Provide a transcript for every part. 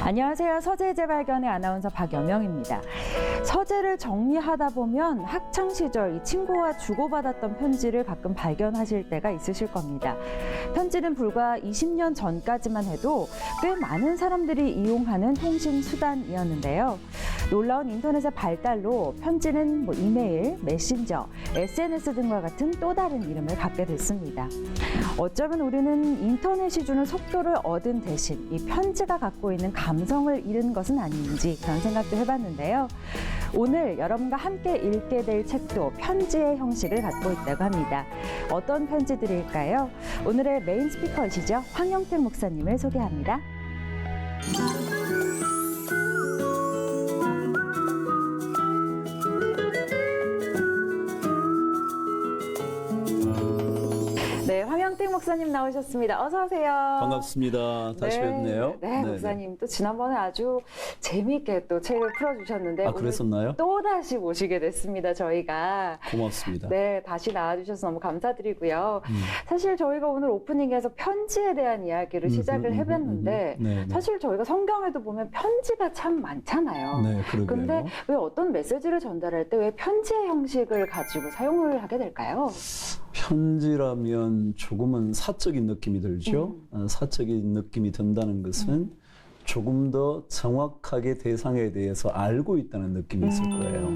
안녕하세요. 서재 재발견의 아나운서 박여명입니다. 서재를 정리하다 보면 학창 시절 이 친구와 주고받았던 편지를 가끔 발견하실 때가 있으실 겁니다. 편지는 불과 20년 전까지만 해도 꽤 많은 사람들이 이용하는 통신 수단이었는데요. 놀라운 인터넷의 발달로 편지는 이메일, 메신저, SNS 등과 같은 또 다른 이름을 갖게 됐습니다. 어쩌면 우리는 인터넷이 주는 속도를 얻은 대신 이 편지가 갖고 있는 감성을 잃은 것은 아닌지 그런 생각도 해봤는데요. 오늘 여러분과 함께 읽게 될 책도 편지의 형식을 갖고 있다고 합니다. 어떤 편지들일까요? 오늘의 메인 스피커이시죠? 황영택 목사님을 소개합니다. 네, 황영택 목사님 나오셨습니다. 어서 오세요. 반갑습니다. 다시 뵙네요. 네, 목사님 또 지난번에 아주 재미있게 또 책을 풀어주셨는데 아, 그랬었나요? 또 다시 모시게 됐습니다. 저희가. 고맙습니다. 네, 다시 나와주셔서 너무 감사드리고요. 사실 저희가 오늘 오프닝에서 편지에 대한 이야기를 시작을 해봤는데 사실 저희가 성경에도 보면 편지가 참 많잖아요. 네, 그러게요. 근데 왜 어떤 메시지를 전달할 때 왜 편지의 형식을 가지고 사용을 하게 될까요? 편지라면 조금은 사적인 느낌이 들죠. 사적인 느낌이 든다는 것은 조금 더 정확하게 대상에 대해서 알고 있다는 느낌이 있을 거예요.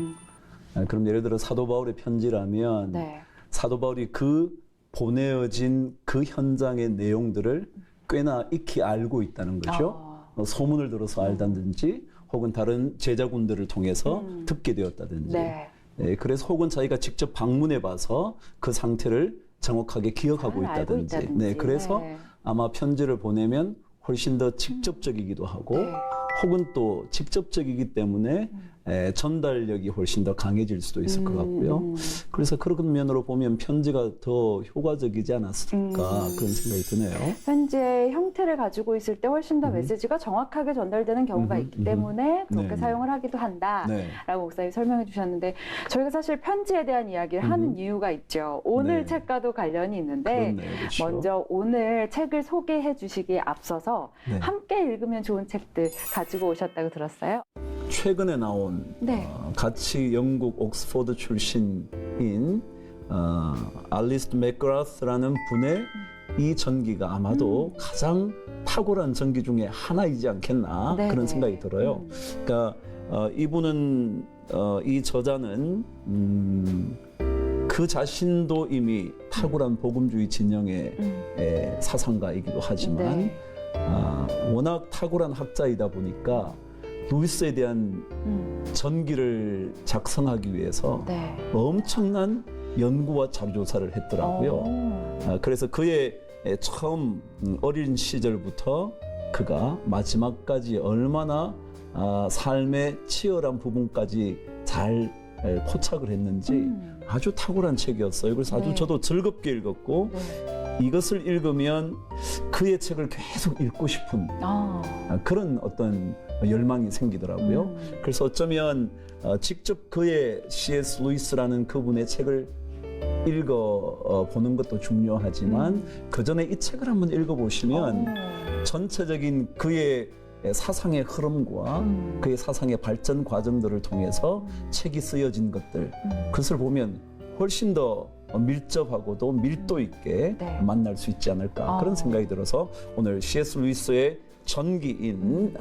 그럼 예를 들어 사도 바울의 편지라면 네. 사도 바울이 그 보내어진 그 현장의 내용들을 꽤나 익히 알고 있다는 거죠. 소문을 들어서 알다든지 혹은 다른 제자군들을 통해서 듣게 되었다든지. 네. 네, 그래서 혹은 자기가 직접 방문해 봐서 그 상태를 정확하게 기억하고 있다든지. 네, 그래서 아마 편지를 보내면 훨씬 더 직접적이기도 하고 혹은 또 직접적이기 때문에 전달력이 훨씬 더 강해질 수도 있을 것 같고요. 그래서 그런 면으로 보면 편지가 더 효과적이지 않았을까 그런 생각이 드네요. 편지의 형태를 가지고 있을 때 훨씬 더 메시지가 정확하게 전달되는 경우가 있기 때문에 그렇게 사용을 하기도 한다라고 목사님이 설명해 주셨는데 저희가 사실 편지에 대한 이야기를 하는 이유가 있죠. 오늘 책과도 관련이 있는데 그렇네요. 그렇죠. 먼저 오늘 책을 소개해 주시기에 앞서서 함께 읽으면 좋은 책들 가지고 오셨다고 들었어요. 최근에 나온 같이 영국 옥스퍼드 출신인 알리스트 맥그라스라는 분의 이 전기가 아마도 가장 탁월한 전기 중에 하나이지 않겠나 그런 생각이 들어요. 그러니까 이분은 이 저자는 그 자신도 이미 탁월한 복음주의 진영의 사상가이기도 하지만 워낙 탁월한 학자이다 보니까 루이스에 대한 전기를 작성하기 위해서 엄청난 연구와 자료조사를 했더라고요. 그래서 그의 처음 어린 시절부터 그가 마지막까지 얼마나 삶의 치열한 부분까지 잘 포착을 했는지 아주 탁월한 책이었어요. 그래서 아주 저도 즐겁게 읽었고 이것을 읽으면 그의 책을 계속 읽고 싶은 그런 어떤 열망이 생기더라고요. 그래서 어쩌면 직접 그의 C.S. 루이스라는 그분의 책을 읽어보는 것도 중요하지만 그 전에 이 책을 한번 읽어보시면 전체적인 그의 사상의 흐름과 그의 사상의 발전 과정들을 통해서 책이 쓰여진 것들 그것을 보면 훨씬 더 밀접하고도 밀도 있게 만날 수 있지 않을까 그런 생각이 들어서 오늘 C.S. 루이스의 전기인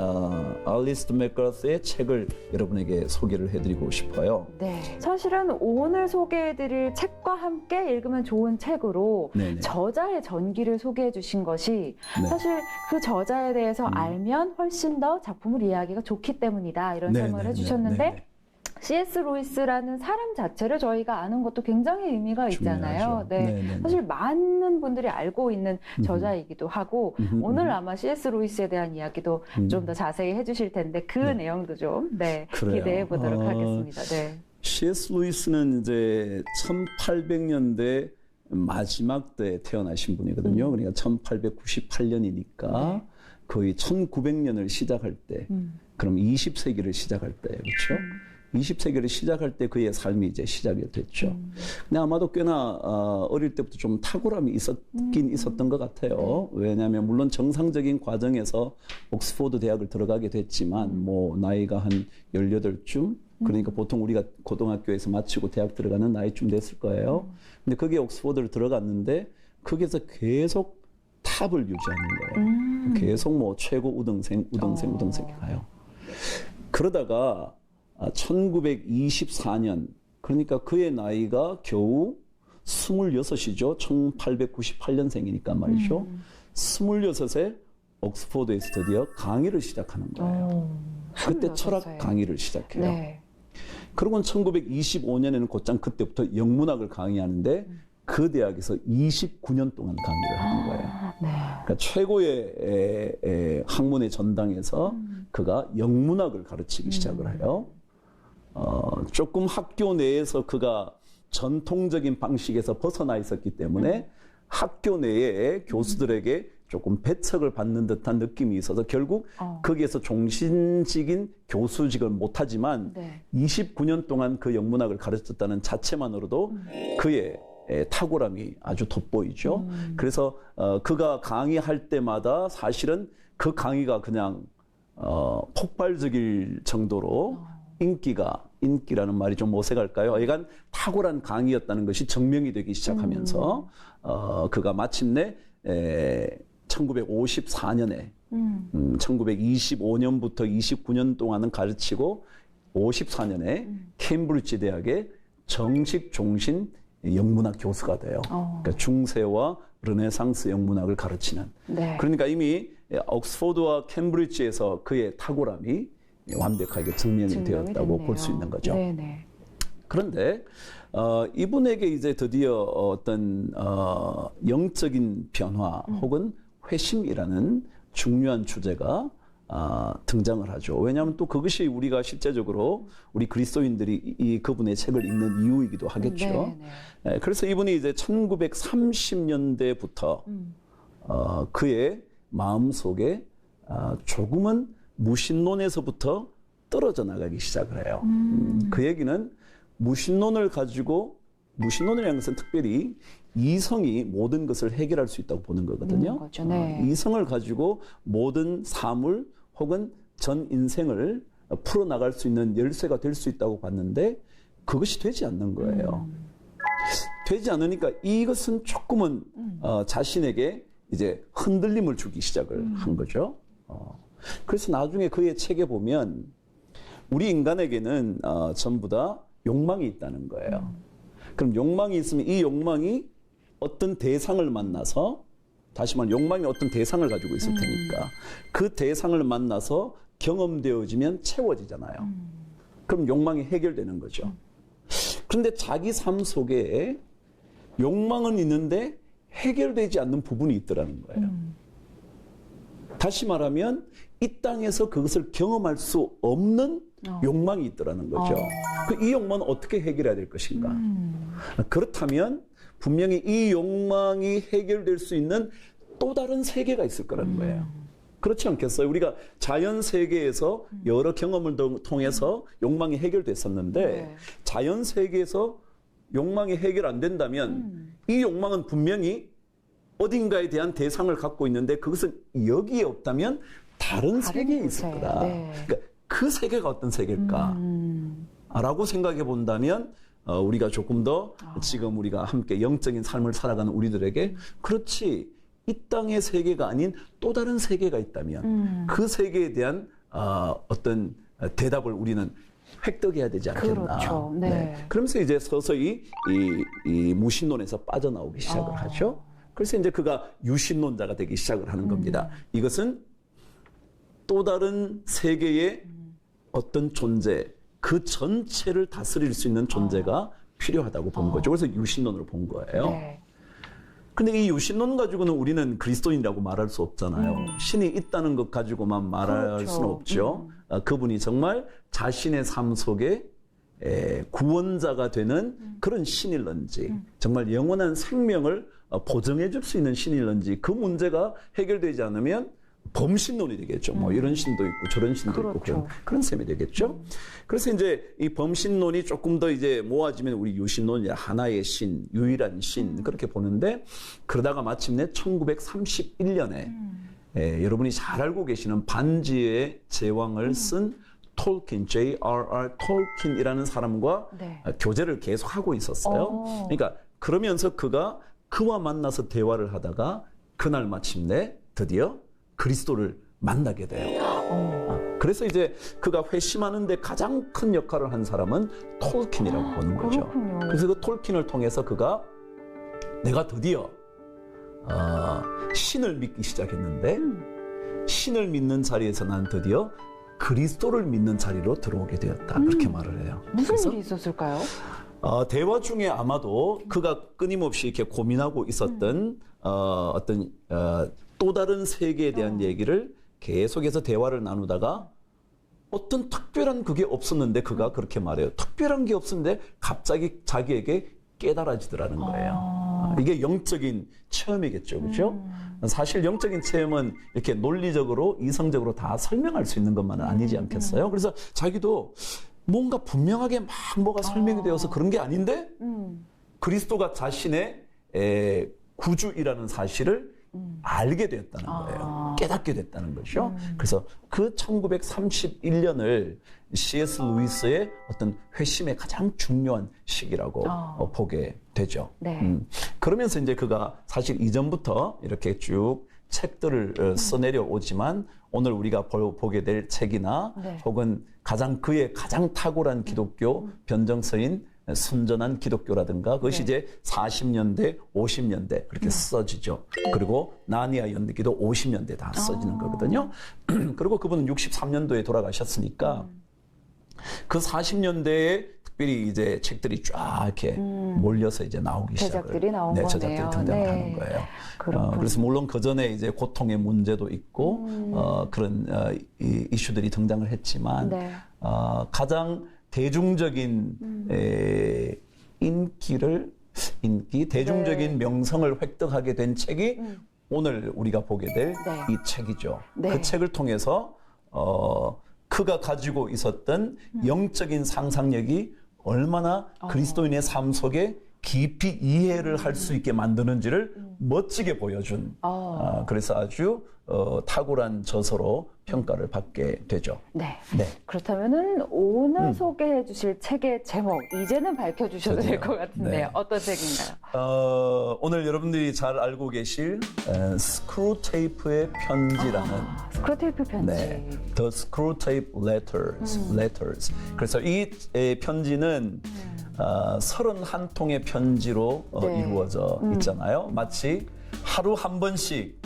알리스트 맥그라스의 책을 여러분에게 소개를 해드리고 싶어요. 사실은 오늘 소개해드릴 책과 함께 읽으면 좋은 책으로 저자의 전기를 소개해 주신 것이 사실 그 저자에 대해서 알면 훨씬 더 작품을 이해하기가 좋기 때문이다 이런 설명을 해주셨는데 C.S. 루이스라는 사람 자체를 저희가 아는 것도 굉장히 의미가 있잖아요. 사실 많은 분들이 알고 있는 저자이기도 하고 오늘 아마 C.S. 루이스에 대한 이야기도 좀 더 자세히 해주실 텐데 그 내용도 좀 기대해 보도록 하겠습니다. C.S. 루이스는 이제 1800년대 마지막 때 태어나신 분이거든요. 그러니까 1898년이니까 거의 1900년을 시작할 때, 그럼 20세기를 시작할 때, 그렇죠? 20세기를 시작할 때 그의 삶이 이제 시작이 됐죠. 근데 아마도 꽤나 어릴 때부터 좀 탁월함이 있었던 것 같아요. 왜냐하면 물론 정상적인 과정에서 옥스포드 대학을 들어가게 됐지만 뭐 나이가 한 18쯤 그러니까 보통 우리가 고등학교에서 마치고 대학 들어가는 나이쯤 됐을 거예요. 근데 거기에 옥스포드를 들어갔는데 거기에서 계속 탑을 유지하는 거예요. 계속 뭐 최고 우등생이 가요. 그러다가 1924년 그러니까 그의 나이가 겨우 26이죠. 1898년생이니까 말이죠. 26에 옥스포드에서 드디어 강의를 시작하는 거예요. 그때 철학 강의를 시작해요. 네. 그러고는 1925년에는 곧장 그때부터 영문학을 강의하는데 그 대학에서 29년 동안 강의를 하는 거예요. 네. 그러니까 최고의 학문의 전당에서 그가 영문학을 가르치기 시작을 해요. 조금 학교 내에서 그가 전통적인 방식에서 벗어나 있었기 때문에 학교 내에 교수들에게 조금 배척을 받는 듯한 느낌이 있어서 결국 거기에서 종신직인 교수직을 못하지만 29년 동안 그 영문학을 가르쳤다는 자체만으로도 그의 탁월함이 아주 돋보이죠. 그래서 그가 강의할 때마다 사실은 그 강의가 그냥 폭발적일 정도로 인기라는 말이 좀 어색할까요? 약간 탁월한 강의였다는 것이 증명이 되기 시작하면서 그가 마침내 1954년에 1925년부터 29년 동안은 가르치고 54년에 케임브리지 대학의 정식 종신 영문학 교수가 돼요. 그러니까 중세와 르네상스 영문학을 가르치는. 네. 그러니까 이미 옥스포드와 캠브리지에서 그의 탁월함이 완벽하게 증명이 되었다고 볼 수 있는 거죠. 네네. 그런데 이분에게 이제 드디어 어떤 영적인 변화 혹은 회심이라는 중요한 주제가 등장을 하죠. 왜냐하면 또 그것이 우리가 실제적으로 우리 그리스도인들이 그분의 책을 읽는 이유이기도 하겠죠. 그래서 이분이 이제 1930년대부터 그의 마음속에 조금은 무신론에서부터 떨어져 나가기 시작을 해요. 그 얘기는 무신론을 가지고 무신론이라는 것은 특별히 이성이 모든 것을 해결할 수 있다고 보는 거거든요. 거죠. 네. 이성을 가지고 모든 사물 혹은 전 인생을 풀어나갈 수 있는 열쇠가 될 수 있다고 봤는데 그것이 되지 않는 거예요. 되지 않으니까 이것은 조금은 자신에게 이제 흔들림을 주기 시작을 한 거죠. 그래서 나중에 그의 책에 보면 우리 인간에게는 전부 다 욕망이 있다는 거예요. 그럼 욕망이 있으면 이 욕망이 어떤 대상을 만나서 다시 말하면 욕망이 어떤 대상을 가지고 있을 테니까 그 대상을 만나서 경험되어지면 채워지잖아요. 그럼 욕망이 해결되는 거죠. 그런데 자기 삶 속에 욕망은 있는데 해결되지 않는 부분이 있더라는 거예요. 다시 말하면 이 땅에서 그것을 경험할 수 없는 욕망이 있더라는 거죠. 이 욕망은 어떻게 해결해야 될 것인가? 그렇다면 분명히 이 욕망이 해결될 수 있는 또 다른 세계가 있을 거라는 거예요. 그렇지 않겠어요? 우리가 자연 세계에서 여러 경험을 통해서 욕망이 해결됐었는데 자연 세계에서 욕망이 해결 안 된다면 이 욕망은 분명히 어딘가에 대한 대상을 갖고 있는데 그것은 여기에 없다면 다른 세계에 있을 거다. 그러니까 그 세계가 어떤 세계일까? 라고 생각해 본다면 우리가 조금 더 지금 우리가 함께 영적인 삶을 살아가는 우리들에게 그렇지 이 땅의 세계가 아닌 또 다른 세계가 있다면 그 세계에 대한 어떤 대답을 우리는 획득해야 되지 않겠나. 그렇죠. 네. 그러면서 이제 서서히 이 무신론에서 빠져나오기 시작을 하죠. 그래서 이제 그가 유신론자가 되기 시작을 하는 겁니다. 이것은 또 다른 세계의 어떤 존재, 그 전체를 다스릴 수 있는 존재가 필요하다고 본 거죠. 그래서 유신론으로 본 거예요. 근데 이 유신론 가지고는 우리는 그리스도인이라고 말할 수 없잖아요. 신이 있다는 것 가지고만 말할 수는 없죠. 그분이 정말 자신의 삶 속에 구원자가 되는 그런 신일런지, 정말 영원한 생명을 보증해 줄 수 있는 신일런지, 그 문제가 해결되지 않으면 범신론이 되겠죠. 뭐 이런 신도 있고 저런 신도 있고 그런 셈이 되겠죠. 그래서 이제 이 범신론이 조금 더 이제 모아지면 우리 유신론이 하나의 신, 유일한 신 그렇게 보는데 그러다가 마침내 1931년에 여러분이 잘 알고 계시는 반지의 제왕을 쓴 톨킨, J.R.R. 톨킨이라는 사람과 교제를 계속하고 있었어요. 그러니까 그러면서 그와 만나서 대화를 하다가 그날 마침내 드디어 그리스도를 만나게 돼요. 그래서 이제 그가 회심하는데 가장 큰 역할을 한 사람은 톨킨이라고 보는 거죠. 그래서 그 톨킨을 통해서 그가 내가 드디어 신을 믿기 시작했는데 신을 믿는 자리에서 난 드디어 그리스도를 믿는 자리로 들어오게 되었다. 그렇게 말을 해요. 무슨 일이 있었을까요? 대화 중에 아마도 그가 끊임없이 이렇게 고민하고 있었던 어떤 또 다른 세계에 대한 얘기를 계속해서 대화를 나누다가 어떤 특별한 그게 없었는데 그가 그렇게 말해요. 특별한 게 없었는데 갑자기 자기에게 깨달아지더라는 거예요. 이게 영적인 체험이겠죠. 그렇죠? 사실 영적인 체험은 이렇게 논리적으로 이성적으로 다 설명할 수 있는 것만은 아니지 않겠어요? 그래서 자기도 뭔가 분명하게 막 뭐가 설명이 되어서 그런 게 아닌데 그리스도가 자신의 구주이라는 사실을 알게 되었다는 거예요. 깨닫게 됐다는 거죠. 그래서 그 1931년을 C.S. 루이스의 어떤 회심의 가장 중요한 시기라고 보게 되죠. 그러면서 이제 그가 사실 이전부터 이렇게 쭉 책들을 써내려 오지만 오늘 우리가 보게 될 책이나 혹은 그의 가장 탁월한 기독교 변정서인 순전한 기독교라든가 그것이 이제 40년대, 50년대 그렇게 써지죠. 그리고 나니아 연대기도 50년대 다 써지는 거거든요. 그리고 그분은 63년도에 돌아가셨으니까 그 40년대에 특별히 이제 책들이 쫙 이렇게 몰려서 이제 나오기 제작들이 나온 거네요. 제작들이 등장하는 거예요. 그래서 물론 그 전에 이제 고통의 문제도 있고 그런 이슈들이 등장을 했지만 가장 대중적인 대중적인 명성을 획득하게 된 책이 오늘 우리가 보게 될 이 책이죠. 그 책을 통해서 그가 가지고 있었던 영적인 상상력이 얼마나 그리스도인의 삶 속에 깊이 이해를 할 수 있게 만드는지를 멋지게 보여준 그래서 아주 탁월한 저서로 평가를 받게 되죠. 그렇다면은 오늘 소개해 주실 책의 제목 이제는 밝혀주셔도 될 것 같은데요. 어떤 책인가요? 오늘 여러분들이 잘 알고 계실 스크루테이프의 편지라는 스크루테이프 편지. The Screwtape Letters. 그래서 이 편지는 31통의 편지로 이루어져 있잖아요. 마치 하루 한 번씩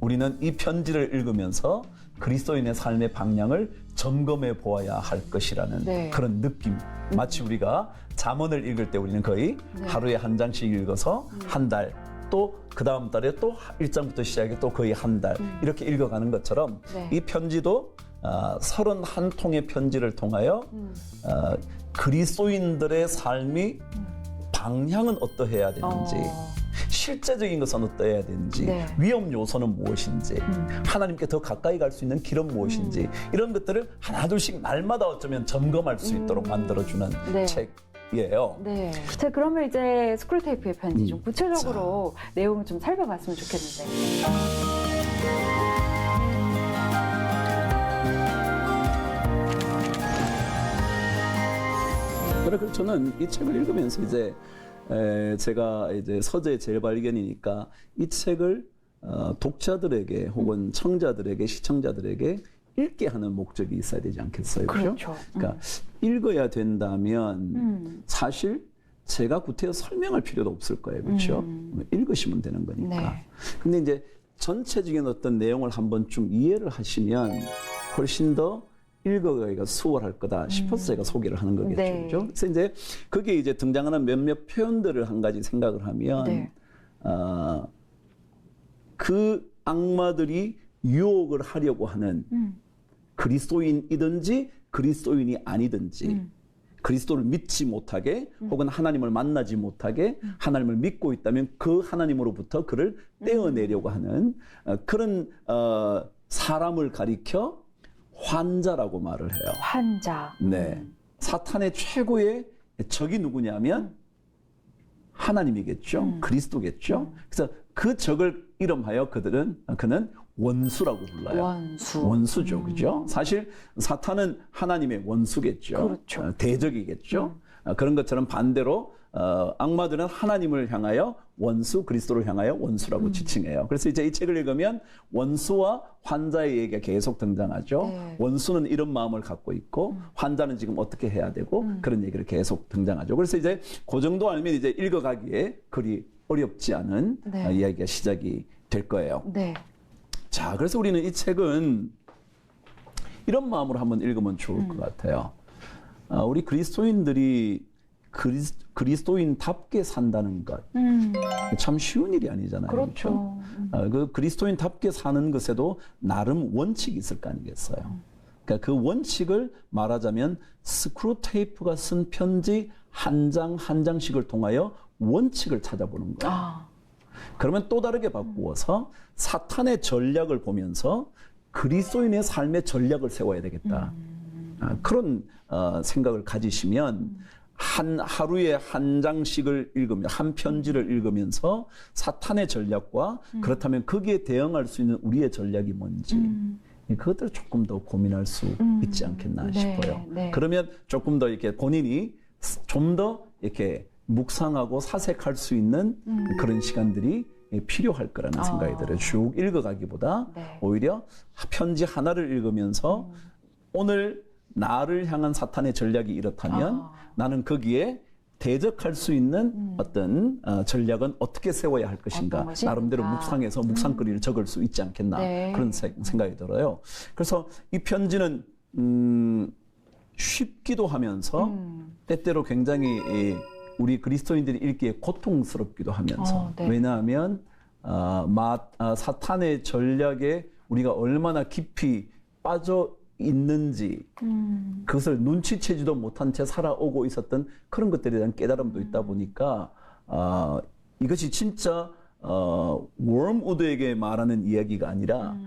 우리는 이 편지를 읽으면서 그리스도인의 삶의 방향을 점검해 보아야 할 것이라는 그런 느낌. 마치 우리가 잠언을 읽을 때 우리는 거의 하루에 한 장씩 읽어서 한 달, 또 그 다음 달에 또 1장부터 시작해 또 거의 한 달 이렇게 읽어가는 것처럼 이 편지도 31통의 편지를 통하여 그리스도인들의 삶이 방향은 어떠해야 되는지 실제적인 것은 어떠해야 되는지 위험 요소는 무엇인지 하나님께 더 가까이 갈 수 있는 길은 무엇인지 이런 것들을 하나둘씩 날마다 어쩌면 점검할 수 있도록 만들어주는 책이에요. 자, 그러면 이제 스크루테이프의 편지 좀 구체적으로 내용을 좀 살펴봤으면 좋겠는데. 그래서 저는 이 책을 읽으면서 이제 제가 이제 서재 재발견이니까 이 책을 독자들에게 혹은 청자들에게 시청자들에게 읽게 하는 목적이 있어야 되지 않겠어요? 그렇죠. 그러니까 읽어야 된다면 사실 제가 구태여 설명할 필요도 없을 거예요. 그렇죠? 읽으시면 되는 거니까. 근데 이제 전체적인 어떤 내용을 한번 좀 이해를 하시면 훨씬 더 읽어가기가 수월할 거다 싶어서 제가 소개를 하는 거겠죠. 그죠? 그래서 이제 거기에 이제 등장하는 몇몇 표현들을 한 가지 생각을 하면 그 악마들이 유혹을 하려고 하는 그리스도인이든지 그리스도인이 아니든지 그리스도를 믿지 못하게 혹은 하나님을 만나지 못하게 하나님을 믿고 있다면 그 하나님으로부터 그를 떼어내려고 하는 그런 사람을 가리켜 환자라고 말을 해요. 환자. 네. 사탄의 최고의 적이 누구냐면 하나님이겠죠. 그리스도겠죠. 그래서 그 적을 이름하여 그는 원수라고 불러요. 원수죠. 그죠? 사실 사탄은 하나님의 원수겠죠. 그렇죠. 대적이겠죠. 그런 것처럼 반대로 악마들은 하나님을 향하여 원수, 그리스도를 향하여 원수라고 지칭해요. 그래서 이제 이 책을 읽으면 원수와 환자의 얘기가 계속 등장하죠. 네. 원수는 이런 마음을 갖고 있고 환자는 지금 어떻게 해야 되고 그런 얘기를 계속 등장하죠. 그래서 이제 그 정도 알면 이제 읽어가기에 그리 어렵지 않은 네. 이야기가 시작이 될 거예요. 네. 자, 그래서 우리는 이 책은 이런 마음으로 한번 읽으면 좋을 것 같아요. 우리 그리스도인들이 그리스도인답게 산다는 것. 참 쉬운 일이 아니잖아요. 그렇죠. 그 그리스도인답게 사는 것에도 나름 원칙이 있을 거 아니겠어요. 그러니까 그 원칙을 말하자면 스크루테이프가 쓴 편지 한 장 한 장씩을 통하여 원칙을 찾아보는 거예요. 그러면 또 다르게 바꾸어서 사탄의 전략을 보면서 그리스도인의 삶의 전략을 세워야 되겠다. 그런 생각을 가지시면 하루에 한 장씩을 읽으면 한 편지를 읽으면서 사탄의 전략과 그렇다면 거기에 대응할 수 있는 우리의 전략이 뭔지 그것들을 조금 더 고민할 수 있지 않겠나 싶어요. 네. 그러면 조금 더 이렇게 본인이 좀 더 이렇게 묵상하고 사색할 수 있는 그런 시간들이 필요할 거라는 생각이 들어요. 쭉 읽어가기보다 네. 오히려 편지 하나를 읽으면서 오늘 나를 향한 사탄의 전략이 이렇다면 나는 거기에 대적할 수 있는 어떤 전략은 어떻게 세워야 할 것인가 나름대로 묵상해서 묵상거리를 적을 수 있지 않겠나 네. 그런 생각이 들어요. 그래서 이 편지는 쉽기도 하면서 때때로 굉장히 우리 그리스도인들이 읽기에 고통스럽기도 하면서 네. 왜냐하면 사탄의 전략에 우리가 얼마나 깊이 빠져 있는지 그것을 눈치채지도 못한 채 살아오고 있었던 그런 것들에 대한 깨달음도 있다 보니까 이것이 진짜 웜우드에게 말하는 이야기가 아니라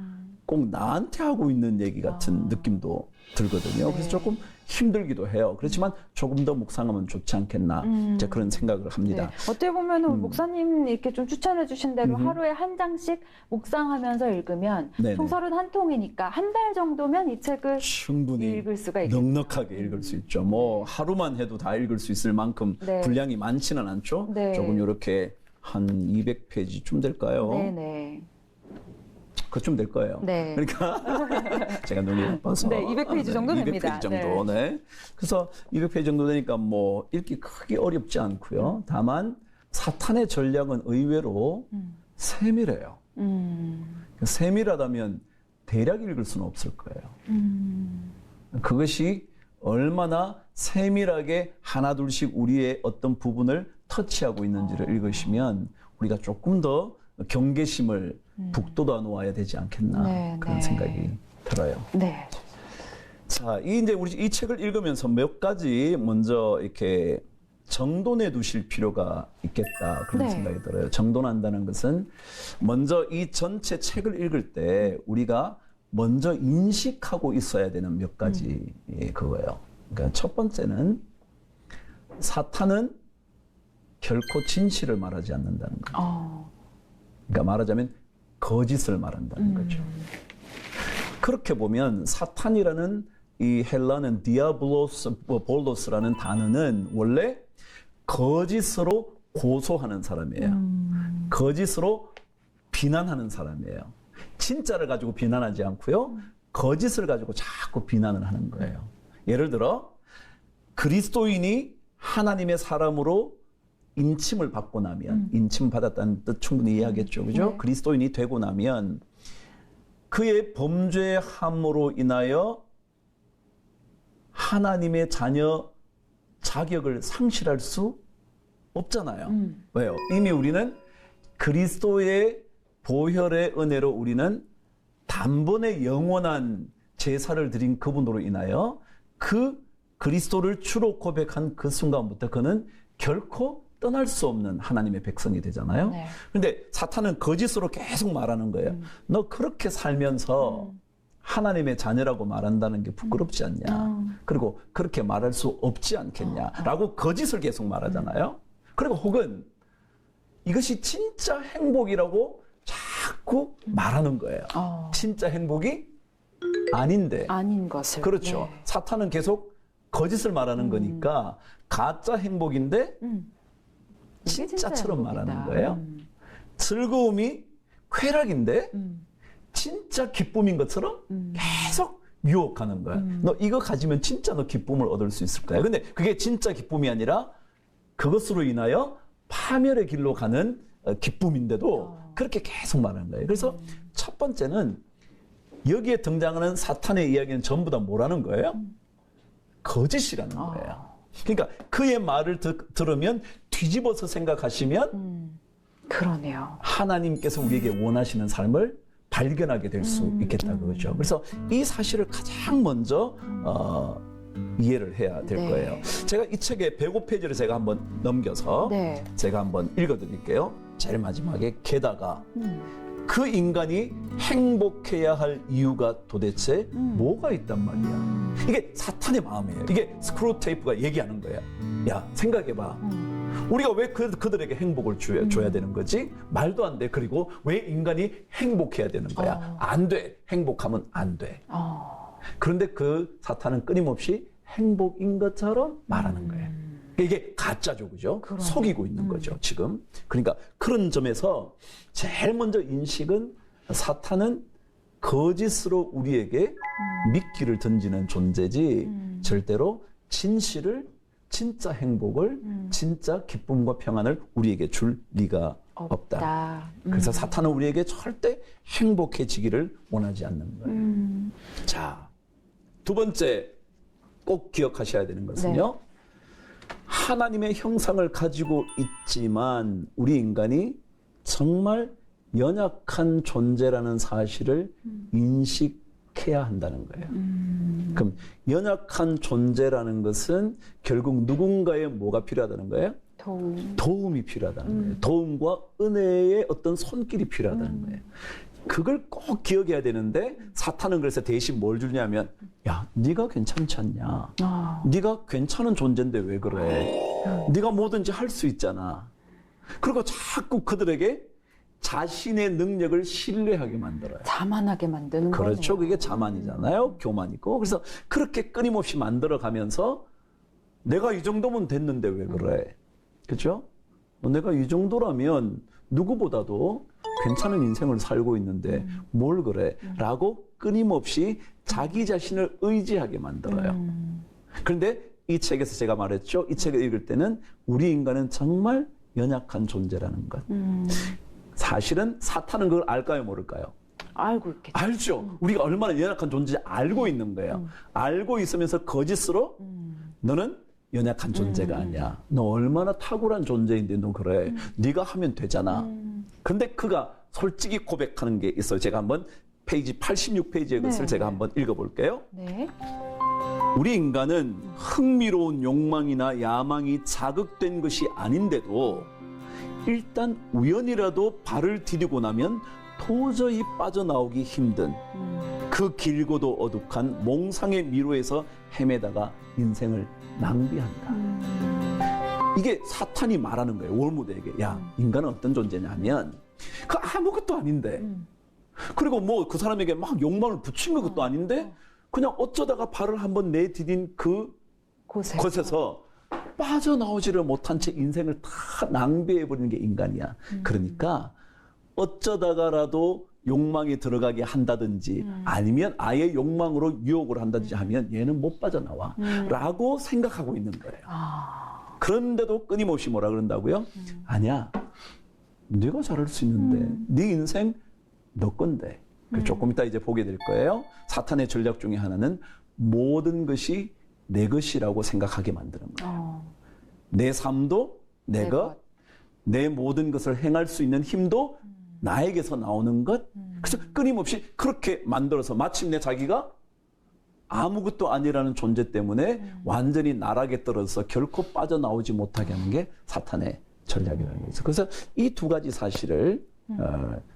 꼭 나한테 하고 있는 얘기 같은 느낌도 들거든요. 그래서 조금 힘들기도 해요. 그렇지만 조금 더 묵상하면 좋지 않겠나 이제 그런 생각을 합니다. 네. 어떻게 보면 목사님 이렇게 좀 추천해 주신 대로 하루에 한 장씩 묵상하면서 읽으면 네네. 총 31통이니까 한 달 정도면 이 책을 충분히 읽을 수가 있겠죠. 넉넉하게 읽을 수 있죠. 뭐 하루만 해도 다 읽을 수 있을 만큼 네. 분량이 많지는 않죠. 네. 조금 이렇게 한 200페이지쯤 될까요? 네네. 그쯤 될 거예요. 네. 그러니까 제가 눈이 나빠서 네, 200페이지 정도 됩니다. 200페이지 정도. 네. 그래서 200페이지 정도 되니까 뭐 읽기 크게 어렵지 않고요. 다만 사탄의 전략은 의외로 세밀해요. 세밀하다면 대략 읽을 수는 없을 거예요. 그것이 얼마나 세밀하게 하나둘씩 우리의 어떤 부분을 터치하고 있는지를 읽으시면 우리가 조금 더 경계심을 북돋아 놓아야 되지 않겠나 네, 그런 네. 생각이 들어요. 네. 자, 이제 우리 이 책을 읽으면서 몇 가지 먼저 이렇게 정돈해 두실 필요가 있겠다 그런 네. 생각이 들어요. 정돈한다는 것은 먼저 이 전체 책을 읽을 때 우리가 먼저 인식하고 있어야 되는 몇 가지 그거예요. 그러니까 첫 번째는 사탄은 결코 진실을 말하지 않는다는 거예요. 그러니까 말하자면 거짓을 말한다는 거죠. 그렇게 보면 사탄이라는 이 헬라는 디아블로스라는 단어는 원래 거짓으로 고소하는 사람이에요. 거짓으로 비난하는 사람이에요. 진짜를 가지고 비난하지 않고요. 거짓을 가지고 자꾸 비난을 하는 거예요. 예를 들어 그리스도인이 하나님의 사람으로 인침을 받고 나면 인침 받았다는 뜻 충분히 이해하겠죠. 그죠? 네. 그리스도인이 되고 나면 그의 범죄함으로 인하여 하나님의 자녀 자격을 상실할 수 없잖아요. 왜요? 이미 우리는 그리스도의 보혈의 은혜로 우리는 단번에 영원한 제사를 드린 그분으로 인하여 그 그리스도를 주로 고백한 그 순간부터 그는 결코 떠날 수 없는 하나님의 백성이 되잖아요. 네. 근데 사탄은 거짓으로 계속 말하는 거예요. 너 그렇게 살면서 하나님의 자녀라고 말한다는 게 부끄럽지 않냐. 그리고 그렇게 말할 수 없지 않겠냐라고 거짓을 계속 말하잖아요. 그리고 혹은 이것이 진짜 행복이라고 자꾸 말하는 거예요. 진짜 행복이 아닌데. 아닌 것을. 그렇죠. 네. 사탄은 계속 거짓을 말하는 거니까 가짜 행복인데 이게 진짜 진짜처럼 행복이다. 말하는 거예요. 즐거움이 쾌락인데 진짜 기쁨인 것처럼 계속 유혹하는 거야. 너 이거 가지면 진짜 너 기쁨을 얻을 수 있을 거야. 근데 그게 진짜 기쁨이 아니라 그것으로 인하여 파멸의 길로 가는 기쁨인데도 그렇게 계속 말하는 거예요. 그래서 첫 번째는 여기에 등장하는 사탄의 이야기는 전부 다 뭐라는 거예요? 거짓이라는 거예요. 그러니까 그의 말을 들으면 뒤집어서 생각하시면 그러네요. 하나님께서 우리에게 원하시는 삶을 발견하게 될 수 있겠다 그거죠. 그래서 이 사실을 가장 먼저 이해를 해야 될 네. 거예요. 제가 이 책의 105페이지를 제가 한번 넘겨서 네. 제가 한번 읽어드릴게요. 제일 마지막에 게다가 그 인간이 행복해야 할 이유가 도대체 뭐가 있단 말이야. 이게 사탄의 마음이에요. 이게 스크루테이프가 얘기하는 거예요. 야, 생각해봐. 우리가 왜 그들에게 행복을 줘야 되는 거지? 말도 안 돼. 그리고 왜 인간이 행복해야 되는 거야? 안 돼. 행복하면 안 돼. 그런데 그 사탄은 끊임없이 행복인 것처럼 말하는 거예요. 이게 가짜죠, 그죠? 속이고 있는 거죠, 지금. 그러니까 그런 점에서 제일 먼저 인식은 사탄은 거짓으로 우리에게 미끼를 던지는 존재지 절대로 진실을, 진짜 행복을, 진짜 기쁨과 평안을 우리에게 줄 리가 없다. 그래서 사탄은 우리에게 절대 행복해지기를 원하지 않는 거예요. 자, 두 번째 꼭 기억하셔야 되는 것은요. 하나님의 형상을 가지고 있지만 우리 인간이 정말 연약한 존재라는 사실을 인식해야 한다는 거예요. 그럼 연약한 존재라는 것은 결국 누군가의 뭐가 필요하다는 거예요? 도움이 필요하다는 거예요. 도움과 은혜의 어떤 손길이 필요하다는 거예요. 그걸 꼭 기억해야 되는데 사탄은 그래서 대신 뭘 주냐면 야, 네가 괜찮지 않냐? 네가 괜찮은 존재인데 왜 그래? 네가 뭐든지 할 수 있잖아. 그리고 자꾸 그들에게 자신의 능력을 신뢰하게 만들어요. 자만하게 만드는 거예요. 그렇죠. 그게 자만이잖아요. 교만이고. 그래서 그렇게 끊임없이 만들어가면서 내가 이 정도면 됐는데 왜 그래? 그렇죠? 내가 이 정도라면 누구보다도 괜찮은 인생을 살고 있는데 뭘 그래? 라고 끊임없이 자기 자신을 의지하게 만들어요. 그런데 이 책에서 제가 말했죠. 이 책을 읽을 때는 우리 인간은 정말 연약한 존재라는 것. 사실은 사탄은 그걸 알까요, 모를까요? 알고 있겠죠. 알죠. 우리가 얼마나 연약한 존재인지 알고 있는 거예요. 알고 있으면서 거짓으로 너는 연약한 존재가 아니야. 너 얼마나 탁월한 존재인데 너 그래. 네가 하면 되잖아. 근데 그가 솔직히 고백하는 게 있어요. 제가 한번 페이지 86페이지의 것을 제가 한번 읽어볼게요. 네. 우리 인간은 흥미로운 욕망이나 야망이 자극된 것이 아닌데도 일단 우연이라도 발을 디디고 나면 도저히 빠져나오기 힘든 그 길고도 어둑한 몽상의 미로에서 헤매다가 인생을 낭비한다. 이게 사탄이 말하는 거예요. 월모대에게. 야, 인간은 어떤 존재냐면 그 아무것도 아닌데 그리고 뭐 그 사람에게 막 욕망을 붙인 것도 아닌데 그냥 어쩌다가 발을 한번 내디딘 그 곳에서 빠져나오지를 못한 채 인생을 다 낭비해버리는 게 인간이야. 그러니까 어쩌다가라도 욕망이 들어가게 한다든지 아니면 아예 욕망으로 유혹을 한다든지 하면 얘는 못 빠져나와 라고 생각하고 있는 거예요. 그런데도 끊임없이 뭐라 그런다고요? 아니야. 네가 잘할 수 있는데 네 인생 너 건데. 조금 이따 이제 보게 될 거예요. 사탄의 전략 중에 하나는 모든 것이 내 것이라고 생각하게 만드는 거예요. 내 삶도 내 것, 내 모든 것을 행할 수 있는 힘도 나에게서 나오는 것. 그래서 끊임없이 그렇게 만들어서 마침내 자기가 아무것도 아니라는 존재 때문에 완전히 나락에 떨어져서 결코 빠져나오지 못하게 하는 게 사탄의 전략이라는 거죠. 그래서 이 두 가지 사실을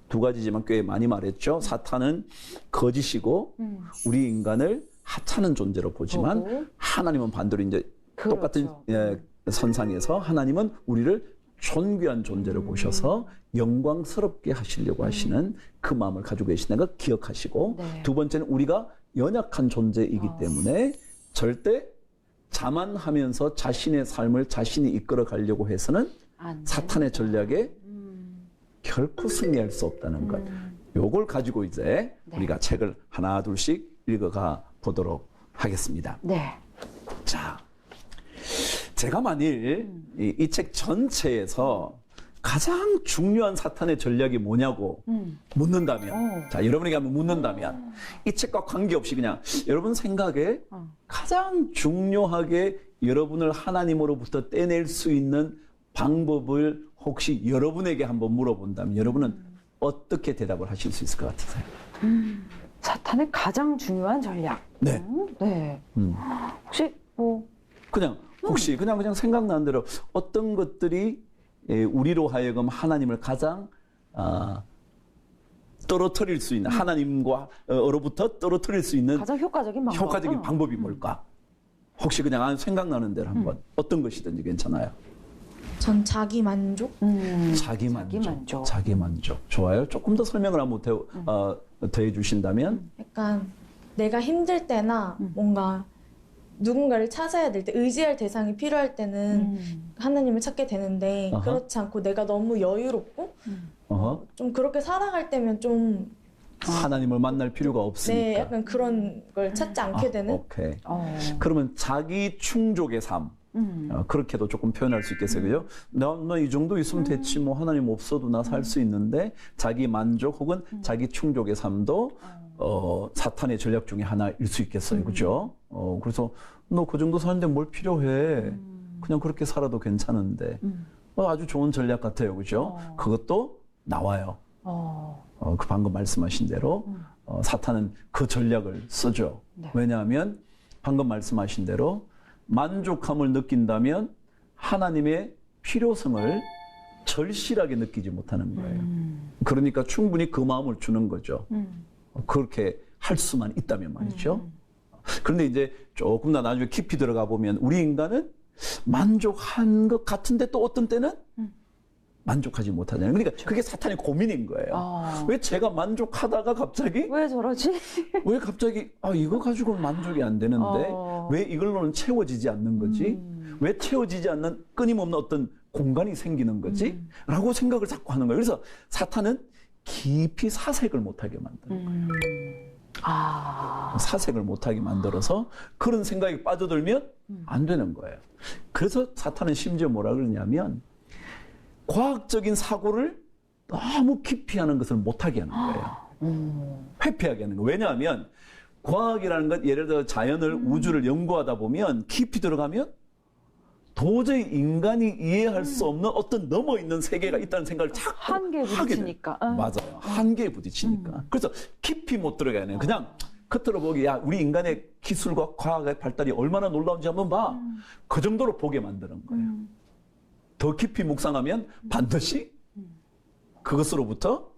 두 가지지만 꽤 많이 말했죠. 사탄은 거짓이고 우리 인간을 하찮은 존재로 보지만 보고. 하나님은 반대로 이제 그렇죠. 똑같은 선상에서 하나님은 우리를 존귀한 존재로 보셔서 영광스럽게 하시려고 하시는 그 마음을 가지고 계시다는 걸 기억하시고 네. 두 번째는 우리가 연약한 존재이기 때문에 절대 자만하면서 자신의 삶을 자신이 이끌어 가려고 해서는 안 사탄의 전략에 결코 승리할 수 없다는 것. 요걸 가지고 이제 네. 우리가 책을 하나 둘씩 읽어가 보도록 하겠습니다. 네. 자, 제가 만일 이 책 전체에서 가장 중요한 사탄의 전략이 뭐냐고 묻는다면, 자, 여러분에게 한번 묻는다면, 이 책과 관계없이 그냥 여러분 생각에 가장 중요하게 여러분을 하나님으로부터 떼낼 수 있는 방법을 혹시 여러분에게 한번 물어본다면 여러분은 어떻게 대답을 하실 수 있을 것 같으세요? 사탄의 가장 중요한 전략. 네. 네. 혹시 뭐 그냥 혹시 그냥 생각나는 대로 어떤 것들이 우리로 하여금 하나님을 가장 떨어뜨릴 수 있는 하나님과 어로부터 떨어뜨릴 수 있는 가장 효과적인 방법. 효과적인 방법이 뭘까? 혹시 그냥 생각나는 대로 한번 어떤 것이든지 괜찮아요. 전 자기 만족? 자기 만족. 자기 만족. 좋아요. 조금 더 설명을 한번 더해 주신다면 약간 내가 힘들 때나 뭔가 누군가를 찾아야 될 때, 의지할 대상이 필요할 때는 하나님을 찾게 되는데 아하. 그렇지 않고 내가 너무 여유롭고 어허, 좀 그렇게 살아갈 때면 좀 하나님을 만날 필요가 없으니까. 네, 약간 그런 걸 찾지 않게 되는? 오케이. 그러면 자기 충족의 삶. 그렇게도 조금 표현할 수 있겠어요. 그죠? 나 이 정도 있으면 됐지 뭐 하나님 없어도 나 살 수 있는데 자기 만족 혹은 자기 충족의 삶도 사탄의 전략 중에 하나일 수 있겠어요. 그죠? 그래서 너 그 정도 사는데 뭘 필요해. 그냥 그렇게 살아도 괜찮은데. 아주 좋은 전략 같아요. 그죠? 그것도 나와요. 그 방금 말씀하신 대로 사탄은 그 전략을 쓰죠. 네. 왜냐하면 방금 말씀하신 대로 만족함을 느낀다면 하나님의 필요성을 절실하게 느끼지 못하는 거예요. 그러니까 충분히 그 마음을 주는 거죠. 그렇게 할 수만 있다면 말이죠. 그런데 이제 조금 더 나중에 깊이 들어가 보면 우리 인간은 만족한 것 같은데 또 어떤 때는 만족하지 못하잖아요. 그러니까 그게 사탄의 고민인 거예요. 왜 제가 만족하다가 갑자기 왜 저러지? 왜 갑자기 이거 가지고는 만족이 안 되는데 왜 이걸로는 채워지지 않는 거지? 왜 채워지지 않는 끊임없는 어떤 공간이 생기는 거지? 라고 생각을 자꾸 하는 거예요. 그래서 사탄은 깊이 사색을 못하게 만들어요. 사색을 못하게 만들어서 그런 생각이 빠져들면 안 되는 거예요. 그래서 사탄은 심지어 뭐라 그러냐면 과학적인 사고를 너무 깊이 하는 것을 못하게 하는 거예요. 회피하게 하는 거예요. 왜냐하면 과학이라는 것, 예를 들어 자연을, 우주를 연구하다 보면 깊이 들어가면 도저히 인간이 이해할 수 없는 어떤 넘어있는 세계가 있다는 생각을 자꾸 한계에 하게 돼요. 부딪히니까. 맞아요. 한계에 부딪히니까. 그래서 깊이 못 들어가야 돼요. 그냥 겉으로 보기, 야, 우리 인간의 기술과 과학의 발달이 얼마나 놀라운지 한번 봐. 그 정도로 보게 만드는 거예요. 더 깊이 묵상하면 반드시 그것으로부터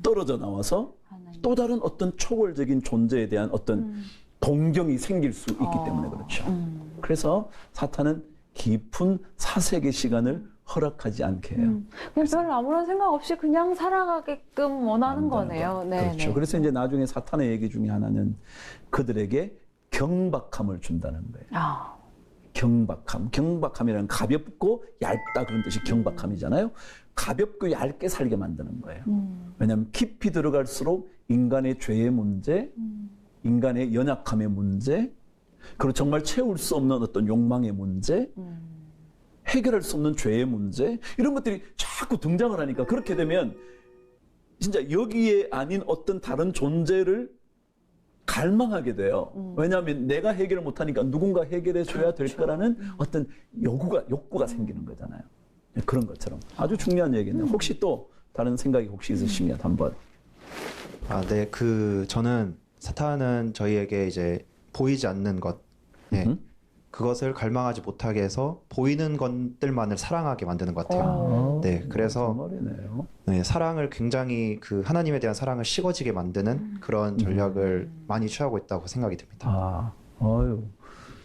떨어져 나와서 또 다른 어떤 초월적인 존재에 대한 어떤 동경이 생길 수 있기 때문에 그렇죠. 그래서 사탄은 깊은 사색의 시간을 허락하지 않게 해요. 그냥 별 아무런 생각 없이 그냥 살아가게끔 원하는 거네요. 네, 그렇죠. 네. 그래서 이제 나중에 사탄의 얘기 중에 하나는 그들에게 경박함을 준다는 거예요. 경박함. 경박함이라는 가볍고 얇다 그런 뜻이 경박함이잖아요. 가볍고 얇게 살게 만드는 거예요. 왜냐하면 깊이 들어갈수록 인간의 죄의 문제, 인간의 연약함의 문제, 그리고 정말 채울 수 없는 어떤 욕망의 문제, 해결할 수 없는 죄의 문제, 이런 것들이 자꾸 등장을 하니까 그렇게 되면 진짜 여기에 아닌 어떤 다른 존재를 갈망하게 돼요. 왜냐하면 내가 해결을 못하니까 누군가 해결해 줘야 될 거라는 어떤 욕구가 생기는 거잖아요. 그런 것처럼 아주 중요한 얘기네요. 혹시 또 다른 생각이 혹시 있으시면 한번. 네, 저는 사탄은 저희에게 이제 보이지 않는 것, 그것을 갈망하지 못하게 해서 보이는 것들만을 사랑하게 만드는 것 같아요. 네, 그래서 말이네요. 네, 사랑을 굉장히 그 하나님에 대한 사랑을 식어지게 만드는 그런 전략을 많이 취하고 있다고 생각이 듭니다. 아, 어유,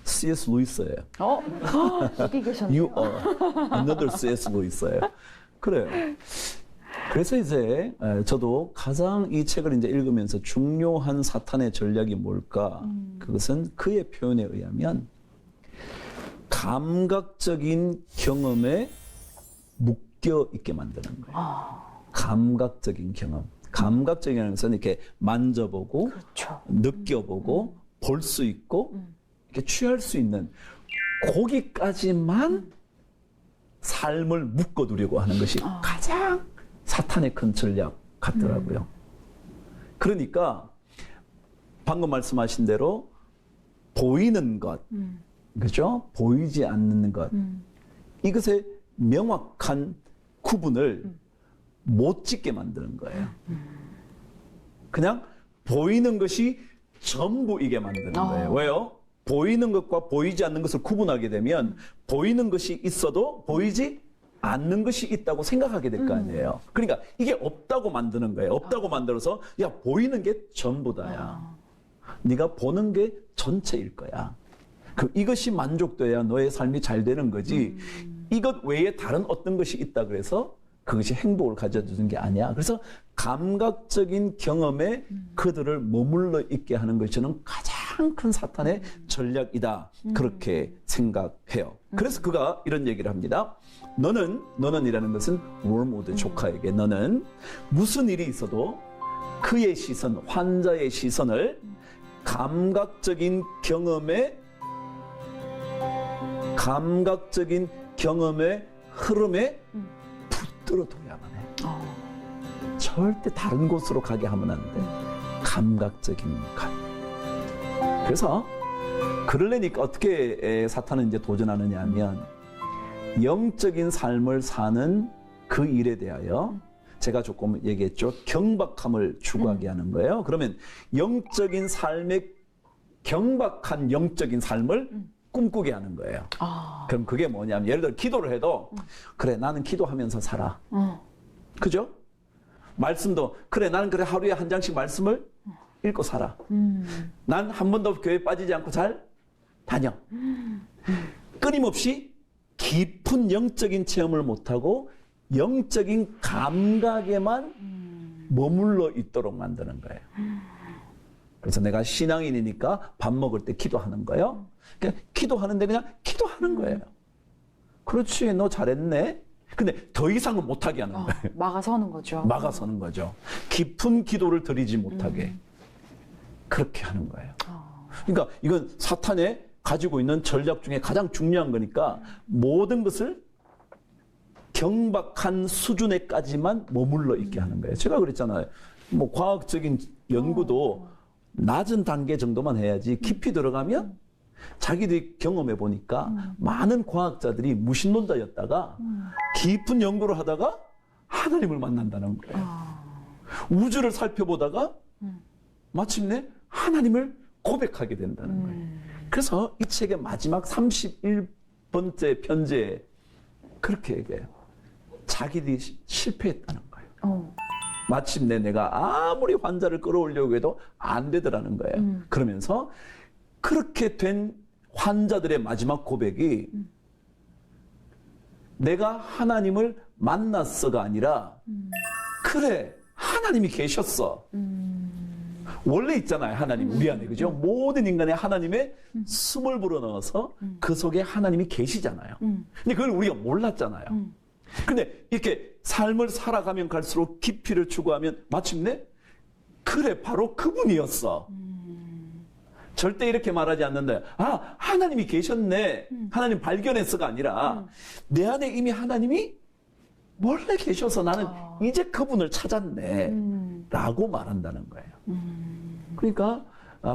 C.S. 루이스예요. 여기 계셨네요. You are another C.S. 루이스예요. 그래요. 그래서 이제 저도 가장 이 책을 이제 읽으면서 중요한 사탄의 전략이 뭘까? 그것은 그의 표현에 의하면 감각적인 경험에 묶여 있게 만드는 거예요. 감각적인 경험. 감각적인 것은 이렇게 만져보고, 그렇죠. 느껴보고, 볼 수 있고, 이렇게 취할 수 있는 거기까지만 삶을 묶어두려고 하는 것이 가장 사탄의 큰 전략 같더라고요. 그러니까 방금 말씀하신 대로 보이는 것, 그죠? 보이지 않는 것, 이것의 명확한 구분을 못 짓게 만드는 거예요. 그냥 보이는 것이 전부이게 만드는 거예요. 왜요? 보이는 것과 보이지 않는 것을 구분하게 되면 보이는 것이 있어도 보이지 않는 것이 있다고 생각하게 될 거 아니에요. 그러니까 이게 없다고 만드는 거예요. 없다고 만들어서 야, 보이는 게 전부다야. 네가 보는 게 전체일 거야. 이것이 만족돼야 너의 삶이 잘 되는 거지. 이것 외에 다른 어떤 것이 있다 그래서 그것이 행복을 가져주는 게 아니야. 그래서 감각적인 경험에 그들을 머물러 있게 하는 것이 저는 가장 큰 사탄의 전략이다. 그렇게 생각해요. 그래서 그가 이런 얘기를 합니다. 너는이라는 것은 월모드 조카에게 너는 무슨 일이 있어도 그의 시선, 환자의 시선을 감각적인 경험의 흐름에 붙들어 둬야만 해. 절대 다른 곳으로 가게 하면 안 돼. 감각적인 것. 그래서 그러려니까 어떻게 사탄은 이제 도전하느냐 하면 영적인 삶을 사는 그 일에 대하여 제가 조금 얘기했죠. 경박함을 추구하게 하는 거예요. 그러면 영적인 삶의 경박한 영적인 삶을 꿈꾸게 하는 거예요. 그럼 그게 뭐냐면 예를 들어 기도를 해도 그래 나는 기도하면서 살아. 그죠? 말씀도 그래 나는 그래 하루에 한 장씩 말씀을 읽고 살아. 난 한 번도 교회 빠지지 않고 잘 다녀. 끊임없이 깊은 영적인 체험을 못하고 영적인 감각에만 머물러 있도록 만드는 거예요. 그래서 내가 신앙인이니까 밥 먹을 때 기도하는 거예요. 그냥 기도하는데 그냥 기도하는 거예요. 그렇지, 너 잘했네. 근데 더 이상은 못하게 하는 거예요. 막아서는 거죠. 막아서는 거죠. 깊은 기도를 드리지 못하게. 그렇게 하는 거예요. 그러니까 이건 사탄의 가지고 있는 전략 중에 가장 중요한 거니까 모든 것을 경박한 수준에까지만 머물러 있게 하는 거예요. 제가 그랬잖아요. 뭐 과학적인 연구도 낮은 단계 정도만 해야지 깊이 들어가면 자기들이 경험해 보니까 많은 과학자들이 무신론자였다가 깊은 연구를 하다가 하나님을 만난다는 거예요. 우주를 살펴보다가 마침내 하나님을 고백하게 된다는 거예요. 그래서 이 책의 마지막 31번째 편지에 그렇게 얘기해요. 자기들이 실패했다는 거예요. 마침내 내가 아무리 환자를 끌어올려고 해도 안 되더라는 거예요. 그러면서 그렇게 된 환자들의 마지막 고백이 내가 하나님을 만났어가 아니라 그래 하나님이 계셨어. 원래 있잖아요 하나님 우리 안에 그죠? 모든 인간의 하나님의 숨을 불어넣어서 그 속에 하나님이 계시잖아요. 근데 그걸 우리가 몰랐잖아요. 근데 이렇게 삶을 살아가면 갈수록 깊이를 추구하면 마침내 그래 바로 그분이었어. 절대 이렇게 말하지 않는다. 아 하나님이 계셨네. 하나님 발견했어가 아니라 내 안에 이미 하나님이 원래 계셔서 나는 이제 그분을 찾았네 라고 말한다는 거예요. 그러니까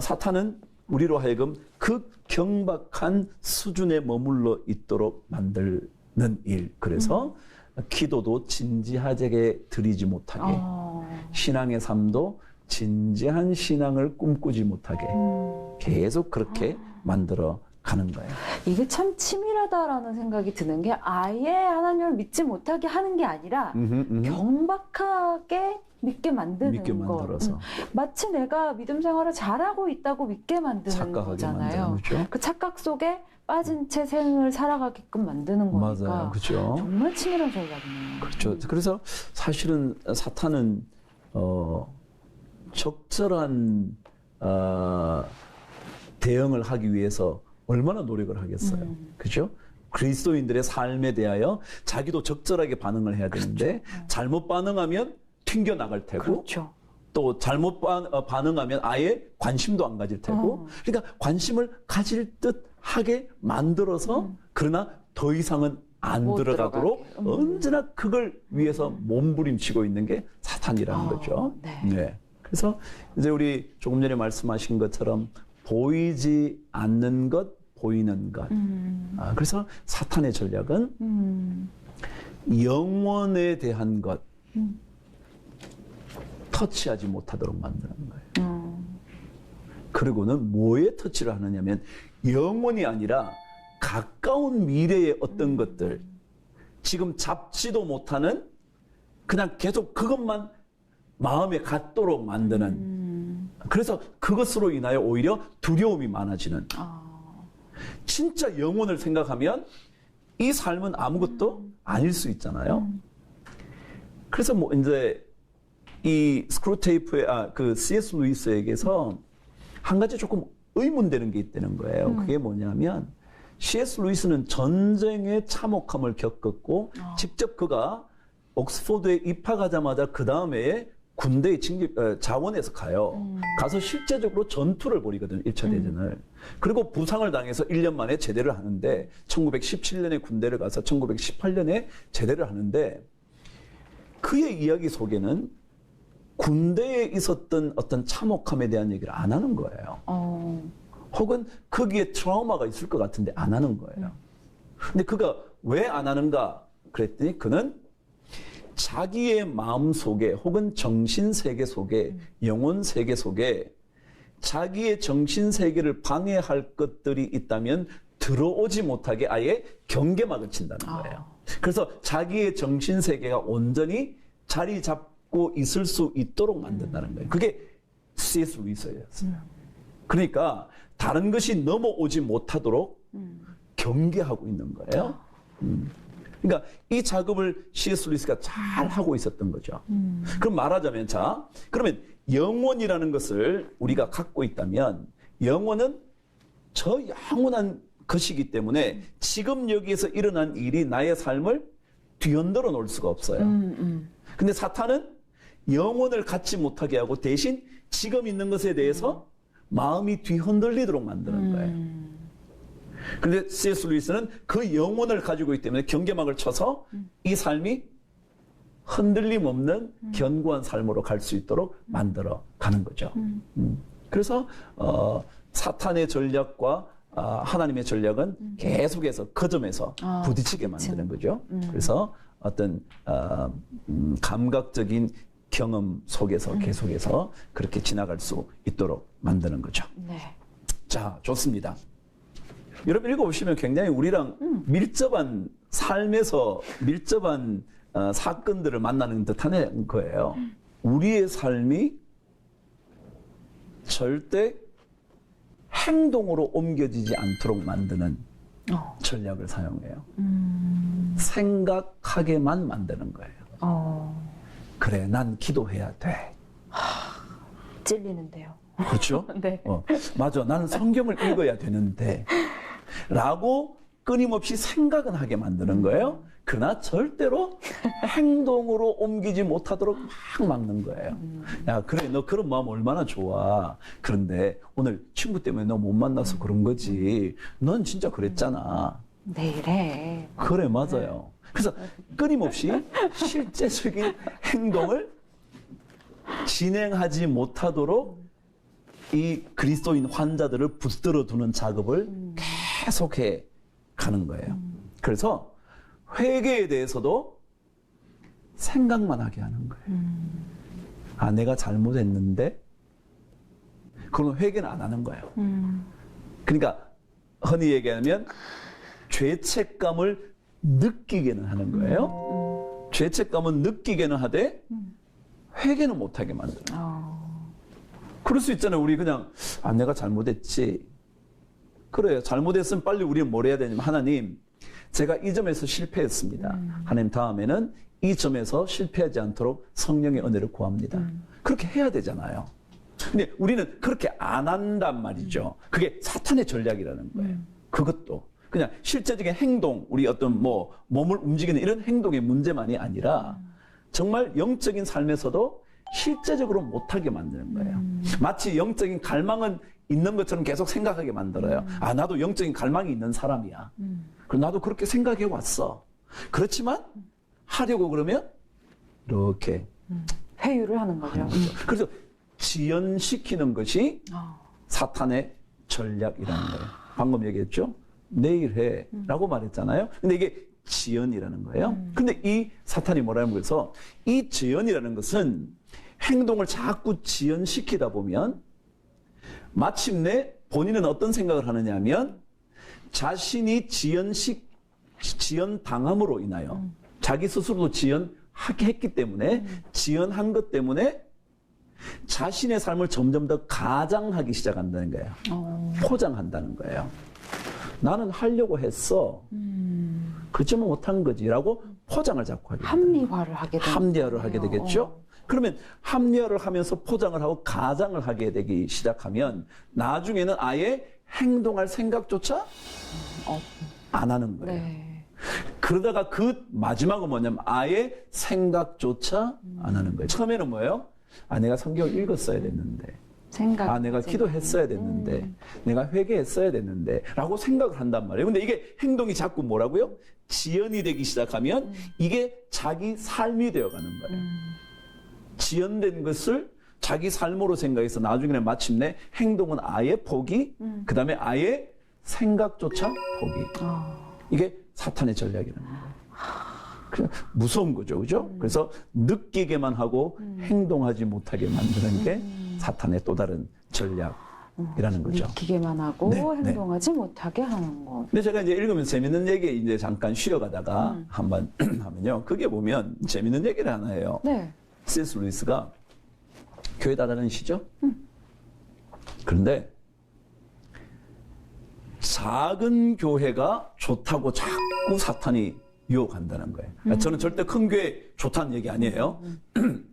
사탄은 우리로 하여금 그 경박한 수준에 머물러 있도록 만들는 일. 그래서 기도도 진지하게 드리지 못하게 신앙의 삶도 진지한 신앙을 꿈꾸지 못하게 계속 그렇게 만들어 가는 거예요. 이게 참 치밀하다라는 생각이 드는 게 아예 하나님을 믿지 못하게 하는 게 아니라 경박하게 믿게 만드는 믿게 거. 만들어서 마치 내가 믿음 생활을 잘하고 있다고 믿게 만드는 착각하게 거잖아요. 만드는 거죠. 그 착각 속에 빠진 채 생을 살아가게끔 만드는 거니까 맞아요, 그렇죠. 정말 치밀한 전략이네요. 그렇죠. 그래서 사실은 사탄은 적절한 대응을 하기 위해서 얼마나 노력을 하겠어요. 그죠? 그리스도인들의 삶에 대하여 자기도 적절하게 반응을 해야 되는데 잘못 반응하면 튕겨 나갈 테고 그렇죠. 또 잘못 반응하면 아예 관심도 안 가질 테고 그러니까 관심을 가질 듯 하게 만들어서 그러나 더 이상은 안 못 들어가도록 들어가게. 언제나 그걸 위해서 몸부림치고 있는 게 사탄이라는 거죠. 네. 그래서 이제 우리 조금 전에 말씀하신 것처럼 보이지 않는 것, 보이는 것. 그래서 사탄의 전략은 영원에 대한 것 터치하지 못하도록 만드는 거예요. 그리고는 뭐에 터치를 하느냐면 영원이 아니라 가까운 미래의 어떤 것들, 지금 잡지도 못하는 그냥 계속 그것만 마음에 갖도록 만드는. 그래서 그것으로 인하여 오히려 두려움이 많아지는. 진짜 영혼을 생각하면 이 삶은 아무것도 아닐 수 있잖아요. 그래서 뭐 이제 이 스크루테이프의 그 C.S. 루이스에게서 한 가지 조금 의문되는 게 있다는 거예요. 그게 뭐냐면 C.S. 루이스는 전쟁의 참혹함을 겪었고 직접 그가 옥스포드에 입학하자마자 그 다음에 군대에 자원해서 가요. 가서 실제적으로 전투를 벌이거든요. 1차 대전을. 그리고 부상을 당해서 1년 만에 제대를 하는데 1917년에 군대를 가서 1918년에 제대를 하는데 그의 이야기 속에는 군대에 있었던 어떤 참혹함에 대한 얘기를 안 하는 거예요. 혹은 거기에 트라우마가 있을 것 같은데 안 하는 거예요. 근데 그가 왜 안 하는가 그랬더니 그는 자기의 마음 속에 혹은 정신 세계 속에 영혼 세계 속에 자기의 정신 세계를 방해할 것들이 있다면 들어오지 못하게 아예 경계막을 친다는 거예요. 그래서 자기의 정신 세계가 온전히 자리 잡고 있을 수 있도록 만든다는 거예요. 그게 C.S. 루이스였어요. 그러니까 다른 것이 넘어오지 못하도록 경계하고 있는 거예요. 그러니까 이 작업을 C.S. 루이스가 잘 하고 있었던 거죠. 그럼 말하자면 자, 그러면 영혼이라는 것을 우리가 갖고 있다면 영혼은 저 영원한 것이기 때문에 지금 여기에서 일어난 일이 나의 삶을 뒤흔들어 놓을 수가 없어요. 근데 사탄은 영혼을 갖지 못하게 하고 대신 지금 있는 것에 대해서 마음이 뒤흔들리도록 만드는 거예요. 그런데 C.S. 루이스는 그 영혼을 가지고 있기 때문에 경계막을 쳐서 이 삶이 흔들림 없는 견고한 삶으로 갈 수 있도록 만들어 가는 거죠. 그래서 사탄의 전략과 하나님의 전략은 계속해서 그 점에서 부딪히게 만드는 거죠. 그래서 어떤 감각적인 경험 속에서 계속해서 그렇게 지나갈 수 있도록 만드는 거죠. 네. 자, 좋습니다. 여러분 읽어보시면 굉장히 우리랑 밀접한 삶에서 밀접한 사건들을 만나는 듯한 거예요. 우리의 삶이 절대 행동으로 옮겨지지 않도록 만드는 전략을 사용해요. 생각하게만 만드는 거예요. 그래, 난 기도해야 돼. 찔리는데요. 그렇죠? 네. 맞아, 나는 성경을 읽어야 되는데 라고 끊임없이 생각은 하게 만드는 거예요. 그러나 절대로 행동으로 옮기지 못하도록 막 막는 거예요. 야, 그래, 너 그런 마음 얼마나 좋아. 그런데 오늘 친구 때문에 너 못 만나서 그런 거지. 넌 진짜 그랬잖아. 내일에. 그래, 맞아요. 그래서 끊임없이 실제적인 행동을 진행하지 못하도록 이 그리스도인 환자들을 붙들어 두는 작업을 계속해 가는 거예요. 그래서 회개에 대해서도 생각만 하게 하는 거예요. 아, 내가 잘못했는데? 그러면 회개는 안 하는 거예요. 그러니까 흔히 얘기하면 죄책감을 느끼게는 하는 거예요. 죄책감은 느끼게는 하되 회개는 못하게 만들어요. 그럴 수 있잖아요. 우리 그냥 내가 잘못했지. 그래요. 잘못했으면 빨리 우리는 뭘 해야 되냐면 하나님, 제가 이 점에서 실패했습니다. 하나님, 다음에는 이 점에서 실패하지 않도록 성령의 은혜를 구합니다. 그렇게 해야 되잖아요. 근데 우리는 그렇게 안 한단 말이죠. 그게 사탄의 전략이라는 거예요. 그것도 그냥 실제적인 행동, 우리 어떤 뭐 몸을 움직이는 이런 행동의 문제만이 아니라 정말 영적인 삶에서도 실제적으로 못하게 만드는 거예요. 마치 영적인 갈망은 있는 것처럼 계속 생각하게 만들어요. 나도 영적인 갈망이 있는 사람이야. 그럼 나도 그렇게 생각해 왔어. 그렇지만 하려고 그러면 이렇게 회유를 하는 거죠. 그래서 지연시키는 것이 사탄의 전략이라는 거예요. 방금 얘기했죠? 내일 해 라고 말했잖아요. 근데 이게 지연이라는 거예요. 근데 이 사탄이 뭐라는 거에서 이 지연이라는 것은 행동을 자꾸 지연시키다 보면 마침내 본인은 어떤 생각을 하느냐 하면 자신이 지연당함으로 인하여 자기 스스로도 지연하게 했기 때문에 지연한 것 때문에 자신의 삶을 점점 더 가장하기 시작한다는 거예요. 포장한다는 거예요. 나는 하려고 했어. 그렇지만 못한 거지라고 포장을 자꾸 하게 됩니다. 합리화를 하게 되는 합리화를 하게 되겠죠. 그러면 합리화를 하면서 포장을 하고 가장을 하게 되기 시작하면 나중에는 아예 행동할 생각조차 안 하는 거예요. 네. 그러다가 그 마지막은 뭐냐면 아예 생각조차 안 하는 거예요. 처음에는 뭐예요? 내가 성경을 읽었어야 됐는데, 내가 기도했어야 됐는데, 내가 회개했어야 됐는데 라고 생각을 한단 말이에요. 근데 이게 행동이 자꾸 뭐라고요? 지연이 되기 시작하면 이게 자기 삶이 되어가는 거예요. 지연된 것을 자기 삶으로 생각해서 나중에는 마침내 행동은 아예 포기, 그 다음에 아예 생각조차 포기. 이게 사탄의 전략이라는 거예요. 무서운 거죠, 그죠? 그래서 느끼게만 하고 행동하지 못하게 만드는 게 사탄의 또 다른 전략이라는 거죠. 느끼게만 하고 네, 행동하지 못하게 하는 거. 근데 제가 이제 읽으면 재밌는 얘기 이제 잠깐 쉬어가다가 한번 하면요. 그게 보면 재밌는 얘기를 하나 해요. 네. C.S. 루이스가 교회 다니시죠? 그런데 작은 교회가 좋다고 자꾸 사탄이 유혹한다는 거예요. 저는 절대 큰 교회 좋다는 얘기 아니에요.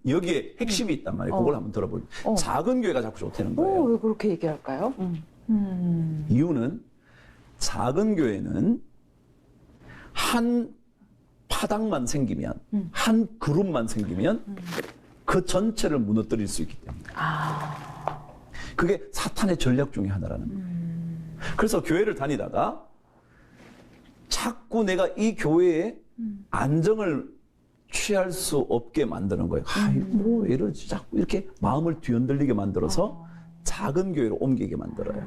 여기에 핵심이 있단 말이에요. 그걸 한번 들어볼게요. 작은 교회가 자꾸 좋다는 거예요. 왜 그렇게 얘기할까요? 이유는 작은 교회는 한 파당만 생기면, 한 그룹만 생기면 그 전체를 무너뜨릴 수 있기 때문에. 그게 사탄의 전략 중에 하나라는 거예요. 그래서 교회를 다니다가 자꾸 내가 이 교회에 안정을 취할 수 없게 만드는 거예요. 뭐 이러지 자꾸 이렇게 마음을 뒤흔들리게 만들어서 작은 교회로 옮기게 만들어요.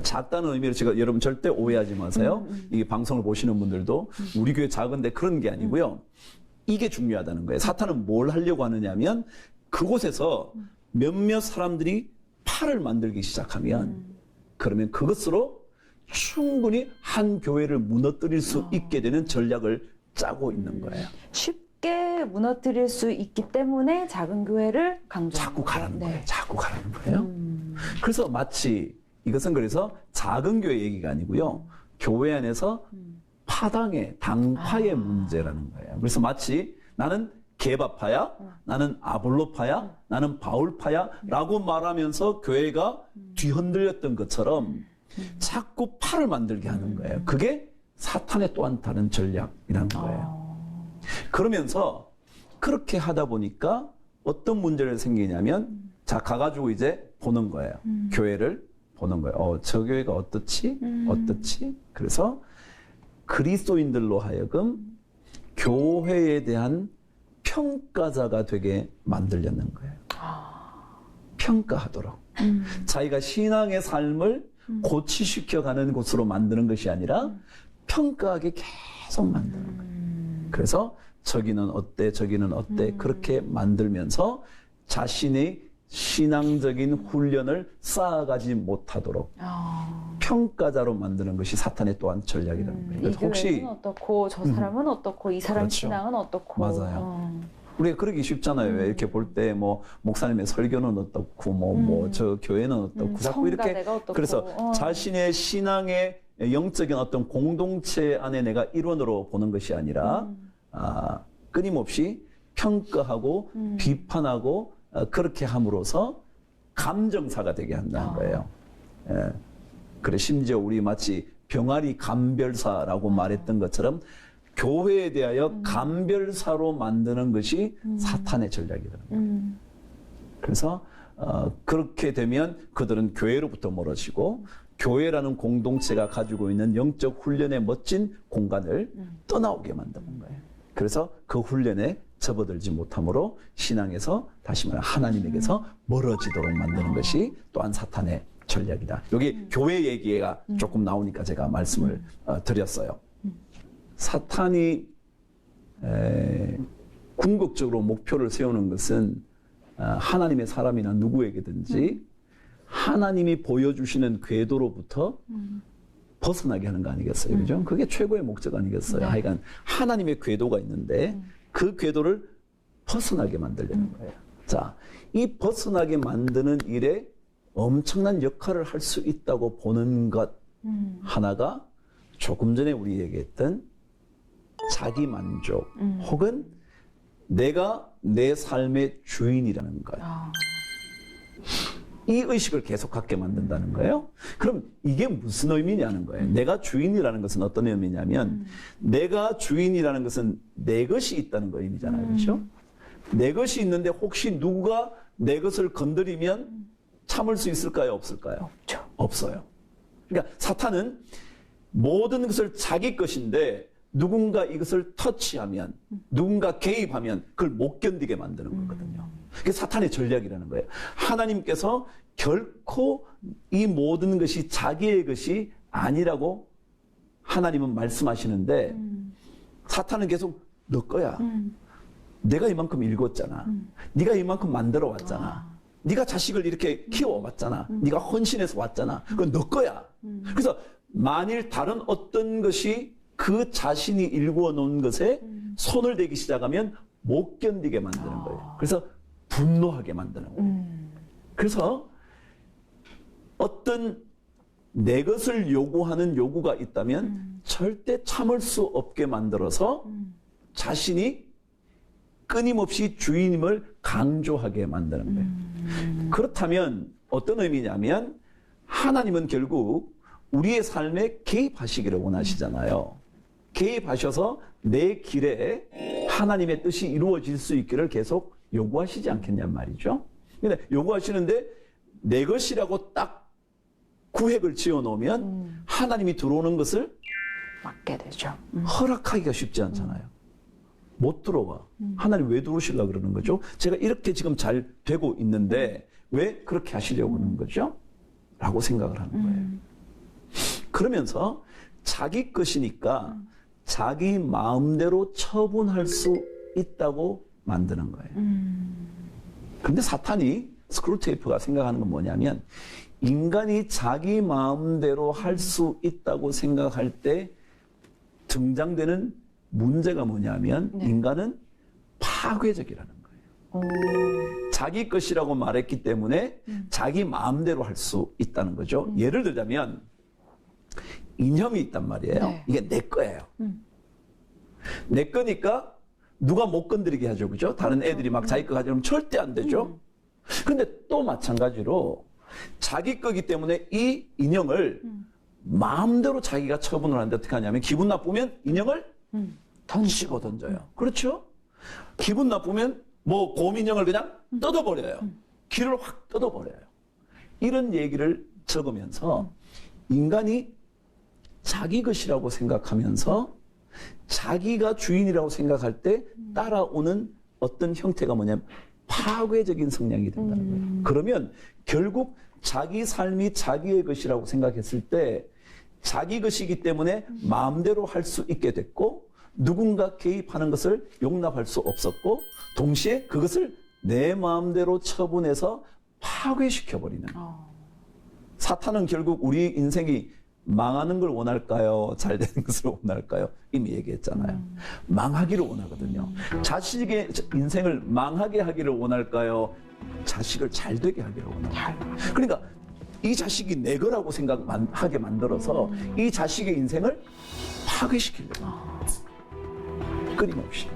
작다는 의미로 제가 여러분 절대 오해하지 마세요. 이 방송을 보시는 분들도 우리 교회 작은데 그런 게 아니고요. 이게 중요하다는 거예요. 사탄은 뭘 하려고 하느냐면 그곳에서 몇몇 사람들이 팔을 만들기 시작하면 그러면 그것으로 충분히 한 교회를 무너뜨릴 수 있게 되는 전략을 짜고 있는 거예요. 쉽게 무너뜨릴 수 있기 때문에 작은 교회를 강조하는 자꾸 가라는 네. 거예요. 자꾸 가라는 거예요. 그래서 마치 이것은 그래서 작은 교회 얘기가 아니고요. 교회 안에서 파당의 당파의 문제라는 거예요. 그래서 마치 나는 게바파야, 나는 아볼로파야, 나는 바울파야 라고 말하면서 교회가 뒤흔들렸던 것처럼 자꾸 파를 만들게 하는 거예요. 그게 사탄의 또한 다른 전략이라는 거예요. 그러면서 그렇게 하다 보니까 어떤 문제를 생기냐면 자 가가지고 이제 보는 거예요. 교회를 보는 거예요. 저 교회가 어떻지? 어떻지? 그래서 그리스도인들로 하여금 교회에 대한 평가자가 되게 만들려는 거예요. 평가하도록. 자기가 신앙의 삶을 고치시켜가는 곳으로 만드는 것이 아니라 평가하게 계속 만드는 거예요. 그래서 저기는 어때, 저기는 어때 그렇게 만들면서 자신의 신앙적인 훈련을 쌓아가지 못하도록 평가자로 만드는 것이 사탄의 또한 전략이라는 거예요. 이 그래서 혹시 교회는 어떻고 저 사람은 어떻고 이 사람 그렇죠. 신앙은 어떻고 맞아요. 우리가 그러기 쉽잖아요. 왜 이렇게 볼 때 뭐 목사님의 설교는 어떻고 뭐 저 교회는 어떻고 자꾸 이렇게 성가대가 어떻고. 그래서 자신의 신앙의 영적인 어떤 공동체 안에 내가 일원으로 보는 것이 아니라 끊임없이 평가하고 비판하고 그렇게 함으로써 감정사가 되게 한다는 거예요. 예. 그래 심지어 우리 마치 병아리 감별사라고 말했던 것처럼 교회에 대하여 감별사로 만드는 것이 사탄의 전략이라는 거예요. 그래서 그렇게 되면 그들은 교회로부터 멀어지고 교회라는 공동체가 가지고 있는 영적 훈련의 멋진 공간을 떠나오게 만드는 거예요. 그래서 그 훈련에 접어들지 못함으로 신앙에서 다시 말해 하나님에게서 멀어지도록 만드는 것이 또한 사탄의 전략이다. 여기 교회 얘기가 조금 나오니까 제가 말씀을 드렸어요. 사탄이 궁극적으로 목표를 세우는 것은 하나님의 사람이나 누구에게든지 하나님이 보여주시는 궤도로부터 벗어나게 하는 거 아니겠어요? 그죠? 그게 최고의 목적 아니겠어요? 네. 하여간 하나님의 궤도가 있는데 그 궤도를 벗어나게 만들려는 거예요. 자, 이 벗어나게 만드는 일에 엄청난 역할을 할 수 있다고 보는 것 하나가 조금 전에 우리 얘기했던 자기 만족 혹은 내가 내 삶의 주인이라는 것. 이 의식을 계속 갖게 만든다는 거예요. 그럼 이게 무슨 의미냐는 거예요. 내가 주인이라는 것은 어떤 의미냐면 내가 주인이라는 것은 내 것이 있다는 거 의미잖아요. 그렇죠? 내 것이 있는데 혹시 누가 내 것을 건드리면 참을 수 있을까요? 없을까요? 없죠. 없어요. 그러니까 사탄은 모든 것을 자기 것인데 누군가 이것을 터치하면 누군가 개입하면 그걸 못 견디게 만드는 거거든요. 그게 사탄의 전략이라는 거예요. 하나님께서 결코 이 모든 것이 자기의 것이 아니라고 하나님은 말씀하시는데 사탄은 계속 너 거야. 내가 이만큼 읽었잖아. 네가 이만큼 만들어 왔잖아. 네가 자식을 이렇게 키워왔잖아. 네가 헌신해서 왔잖아. 그건 너 거야. 그래서 만일 다른 어떤 것이 그 자신이 일구어 놓은 것에 손을 대기 시작하면 못 견디게 만드는 거예요. 그래서 분노하게 만드는 거예요. 그래서 어떤 내 것을 요구하는 요구가 있다면 절대 참을 수 없게 만들어서 자신이 끊임없이 주인임을 강조하게 만드는 거예요. 그렇다면 어떤 의미냐면 하나님은 결국 우리의 삶에 개입하시기를 원하시잖아요. 개입하셔서 내 길에 하나님의 뜻이 이루어질 수 있기를 계속 요구하시지 않겠냔 말이죠. 근데 요구하시는데 내 것이라고 딱 구획을 지어놓으면 하나님이 들어오는 것을 맞게 되죠. 허락하기가 쉽지 않잖아요. 못 들어와. 하나님 왜 들어오시려고 그러는 거죠? 제가 이렇게 지금 잘 되고 있는데 왜 그렇게 하시려고 그러는 거죠? 라고 생각을 하는 거예요. 그러면서 자기 것이니까 자기 마음대로 처분할 수 있다고 만드는 거예요. 그런데 사탄이 스크루테이프가 생각하는 건 뭐냐면 인간이 자기 마음대로 할 수 있다고 생각할 때 등장되는 문제가 뭐냐면 인간은 파괴적이라는 거예요. 자기 것이라고 말했기 때문에 자기 마음대로 할 수 있다는 거죠. 예를 들자면 인형이 있단 말이에요. 네. 이게 내 거예요. 내 거니까 누가 못 건드리게 하죠. 그죠? 다른 애들이 막 자기 거 가지면 절대 안 되죠. 근데 또 마찬가지로 자기 거기 때문에 이 인형을 마음대로 자기가 처분을 하는데 어떻게 하냐면 기분 나쁘면 인형을 던지고 던져요. 그렇죠? 기분 나쁘면 뭐 곰인형을 그냥 뜯어버려요. 귀를 확 뜯어버려요. 이런 얘기를 적으면서 인간이 자기 것이라고 생각하면서 자기가 주인이라고 생각할 때 따라오는 어떤 형태가 뭐냐면 파괴적인 성향이 된다는 거예요. 그러면 결국 자기 삶이 자기의 것이라고 생각했을 때 자기 것이기 때문에 마음대로 할 수 있게 됐고 누군가 개입하는 것을 용납할 수 없었고 동시에 그것을 내 마음대로 처분해서 파괴시켜버리는. 사탄은 결국 우리 인생이 망하는 걸 원할까요? 잘 되는 것을 원할까요? 이미 얘기했잖아요. 망하기를 원하거든요. 자식의 인생을 망하게 하기를 원할까요? 자식을 잘 되게 하기를 원합니다. 그러니까 이 자식이 내 거라고 생각하게 만들어서 이 자식의 인생을 파괴시키려고 끊임없이.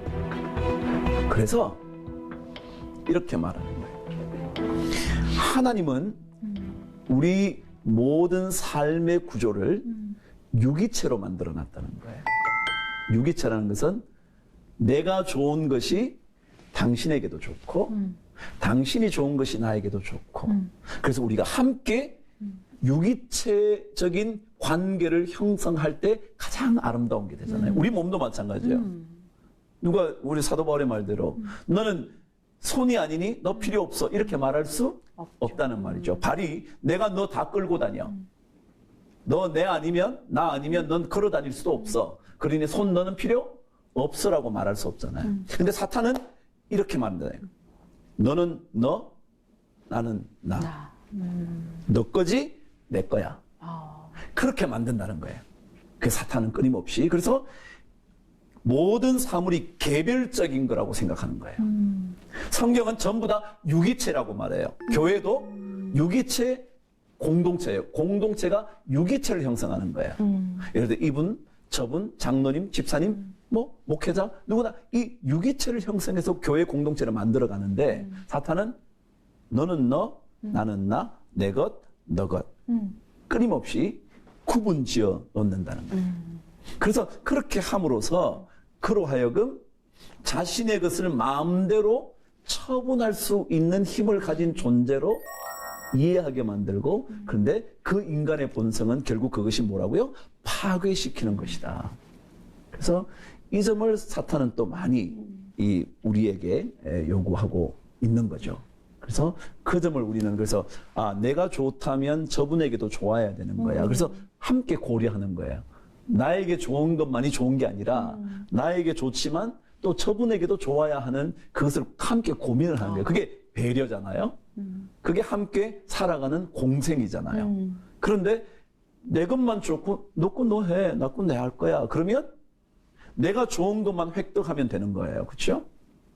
그래서 이렇게 말하는 거예요. 하나님은 우리 모든 삶의 구조를 유기체로 만들어 놨다는 거예요. 유기체라는 것은 내가 좋은 것이 당신에게도 좋고 당신이 좋은 것이 나에게도 좋고 그래서 우리가 함께 유기체적인 관계를 형성할 때 가장 아름다운 게 되잖아요. 우리 몸도 마찬가지예요. 누가 우리 사도 바울의 말대로 너는 손이 아니니 너 필요 없어 이렇게 말할 수 없다는 말이죠. 발이 내가 너 다 끌고 다녀. 너 내 아니면 나 아니면 넌 걸어 다닐 수도 없어. 그러니 손 너는 필요 없어라고 말할 수 없잖아요. 근데 사탄은 이렇게 말한다요. 너는 너, 나는 나. 너 거지 내 거야. 그렇게 만든다는 거예요. 그 사탄은 끊임없이. 그래서 모든 사물이 개별적인 거라고 생각하는 거예요. 성경은 전부 다 유기체라고 말해요. 교회도 유기체 공동체예요. 공동체가 유기체를 형성하는 거예요. 예를 들어 이분, 저분, 장로님, 집사님, 뭐 목회자 누구나 이 유기체를 형성해서 교회 공동체를 만들어 가는데 사탄은 너는 너, 나는 나, 내 것, 너 것. 끊임없이 구분 지어 놓는다는 거예요. 그래서 그렇게 함으로써 그로 하여금 자신의 것을 마음대로 처분할 수 있는 힘을 가진 존재로 이해하게 만들고 그런데 그 인간의 본성은 결국 그것이 뭐라고요? 파괴시키는 것이다. 그래서 이 점을 사탄은 또 많이 우리에게 요구하고 있는 거죠. 그래서 그 점을 우리는 그래서 내가 좋다면 저분에게도 좋아야 되는 거야. 그래서 함께 고려하는 거예요. 나에게 좋은 것만이 좋은 게 아니라 나에게 좋지만 또 저분에게도 좋아야 하는 그것을 함께 고민을 하는 거예요. 그게 배려잖아요. 그게 함께 살아가는 공생이잖아요. 그런데 내 것만 좋고 너 거 너 해, 나 거 내 할 거야. 그러면 내가 좋은 것만 획득하면 되는 거예요. 그렇죠?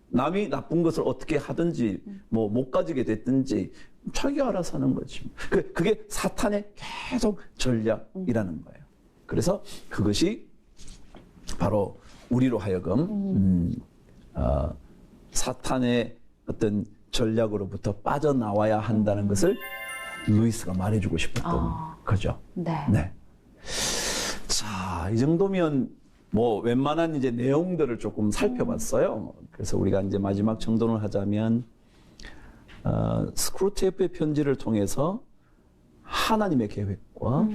남이 나쁜 것을 어떻게 하든지 뭐 못 가지게 됐든지 자기가 알아서 하는 거지. 그게 사탄의 계속 전략이라는 거예요. 그래서 그것이 바로 우리로 하여금 사탄의 어떤 전략으로부터 빠져나와야 한다는 것을 루이스가 말해주고 싶었던 거죠. 네. 자, 이 정도면 뭐 웬만한 이제 내용들을 조금 살펴봤어요. 그래서 우리가 이제 마지막 정돈을 하자면 스크루테이프의 편지를 통해서 하나님의 계획과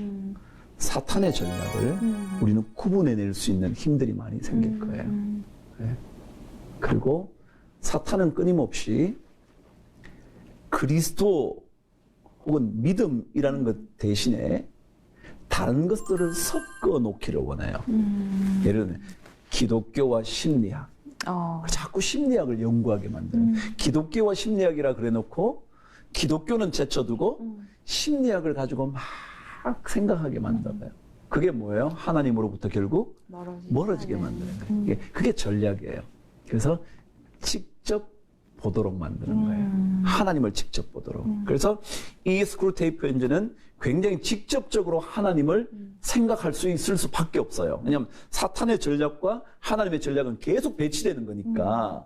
사탄의 전략을 우리는 구분해낼 수 있는 힘들이 많이 생길 거예요. 네. 그리고 사탄은 끊임없이 그리스도 혹은 믿음이라는 것 대신에 다른 것들을 섞어 놓기를 원해요. 예를 들면 기독교와 심리학. 자꾸 심리학을 연구하게 만드는. 기독교와 심리학이라 그래 놓고 기독교는 제쳐두고 심리학을 가지고 막 생각하게 만들어요. 그게 뭐예요? 하나님으로부터 결국 멀어지게 만드는 거예요. 그게 전략이에요. 그래서 직접 보도록 만드는 거예요. 하나님을 직접 보도록. 그래서 이 스크루테이프 편지는 굉장히 직접적으로 하나님을 생각할 수 있을 수밖에 없어요. 왜냐하면 사탄의 전략과 하나님의 전략은 계속 배치되는 거니까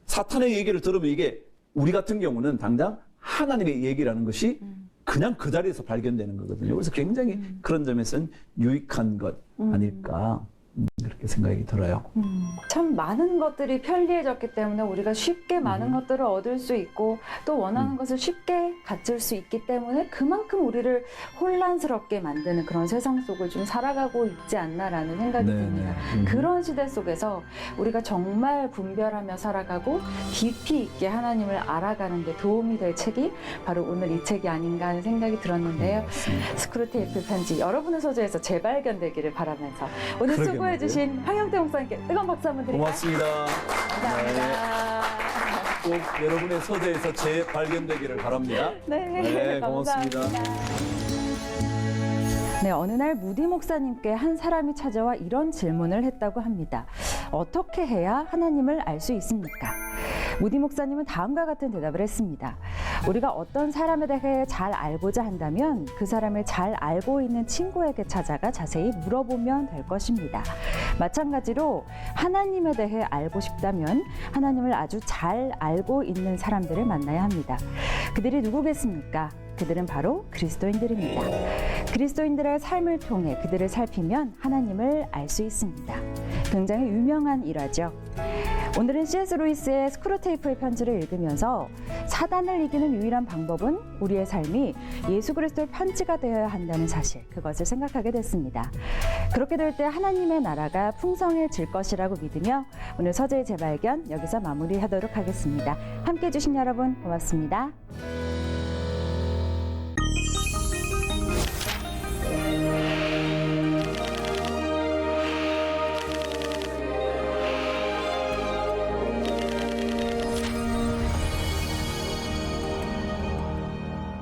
사탄의 얘기를 들으면 이게 우리 같은 경우는 당장 하나님의 얘기라는 것이 그냥 그 자리에서 발견되는 거거든요. 그래서 굉장히 그런 점에서는 유익한 것 아닐까 그렇게 생각이 들어요. 참 많은 것들이 편리해졌기 때문에 우리가 쉽게 많은 것들을 얻을 수 있고 또 원하는 것을 쉽게 갖출 수 있기 때문에 그만큼 우리를 혼란스럽게 만드는 그런 세상 속을 좀 살아가고 있지 않나라는 생각이 듭니다. 그런 시대 속에서 우리가 정말 분별하며 살아가고 깊이 있게 하나님을 알아가는 데 도움이 될 책이 바로 오늘 이 책이 아닌가 하는 생각이 들었는데요. 스크루테이프 편지 여러분의 소재에서 재발견되기를 바라면서 오늘 수고해주신 황영태 목사님께 뜨거운 박수 한번 드릴까요? 고맙습니다. 감사합니다. 꼭 여러분의 서재에서 재발견되기를 바랍니다. 네, 고맙습니다. 네, 어느 날 무디 목사님께 한 사람이 찾아와 이런 질문을 했다고 합니다. 어떻게 해야 하나님을 알 수 있습니까? 무디 목사님은 다음과 같은 대답을 했습니다. 우리가 어떤 사람에 대해 잘 알고자 한다면 그 사람을 잘 알고 있는 친구에게 찾아가 자세히 물어보면 될 것입니다. 마찬가지로 하나님에 대해 알고 싶다면 하나님을 아주 잘 알고 있는 사람들을 만나야 합니다. 그들이 누구겠습니까? 그들은 바로 그리스도인들입니다. 그리스도인들의 삶을 통해 그들을 살피면 하나님을 알 수 있습니다. 굉장히 유명한 일화죠. 오늘은 C.S. 루이스의 스크루테이프의 편지를 읽으면서 사단을 이기는 유일한 방법은 우리의 삶이 예수 그리스도의 편지가 되어야 한다는 사실, 그것을 생각하게 됐습니다. 그렇게 될 때 하나님의 나라가 풍성해질 것이라고 믿으며 오늘 서재의 재발견 여기서 마무리하도록 하겠습니다. 함께해 주신 여러분 고맙습니다.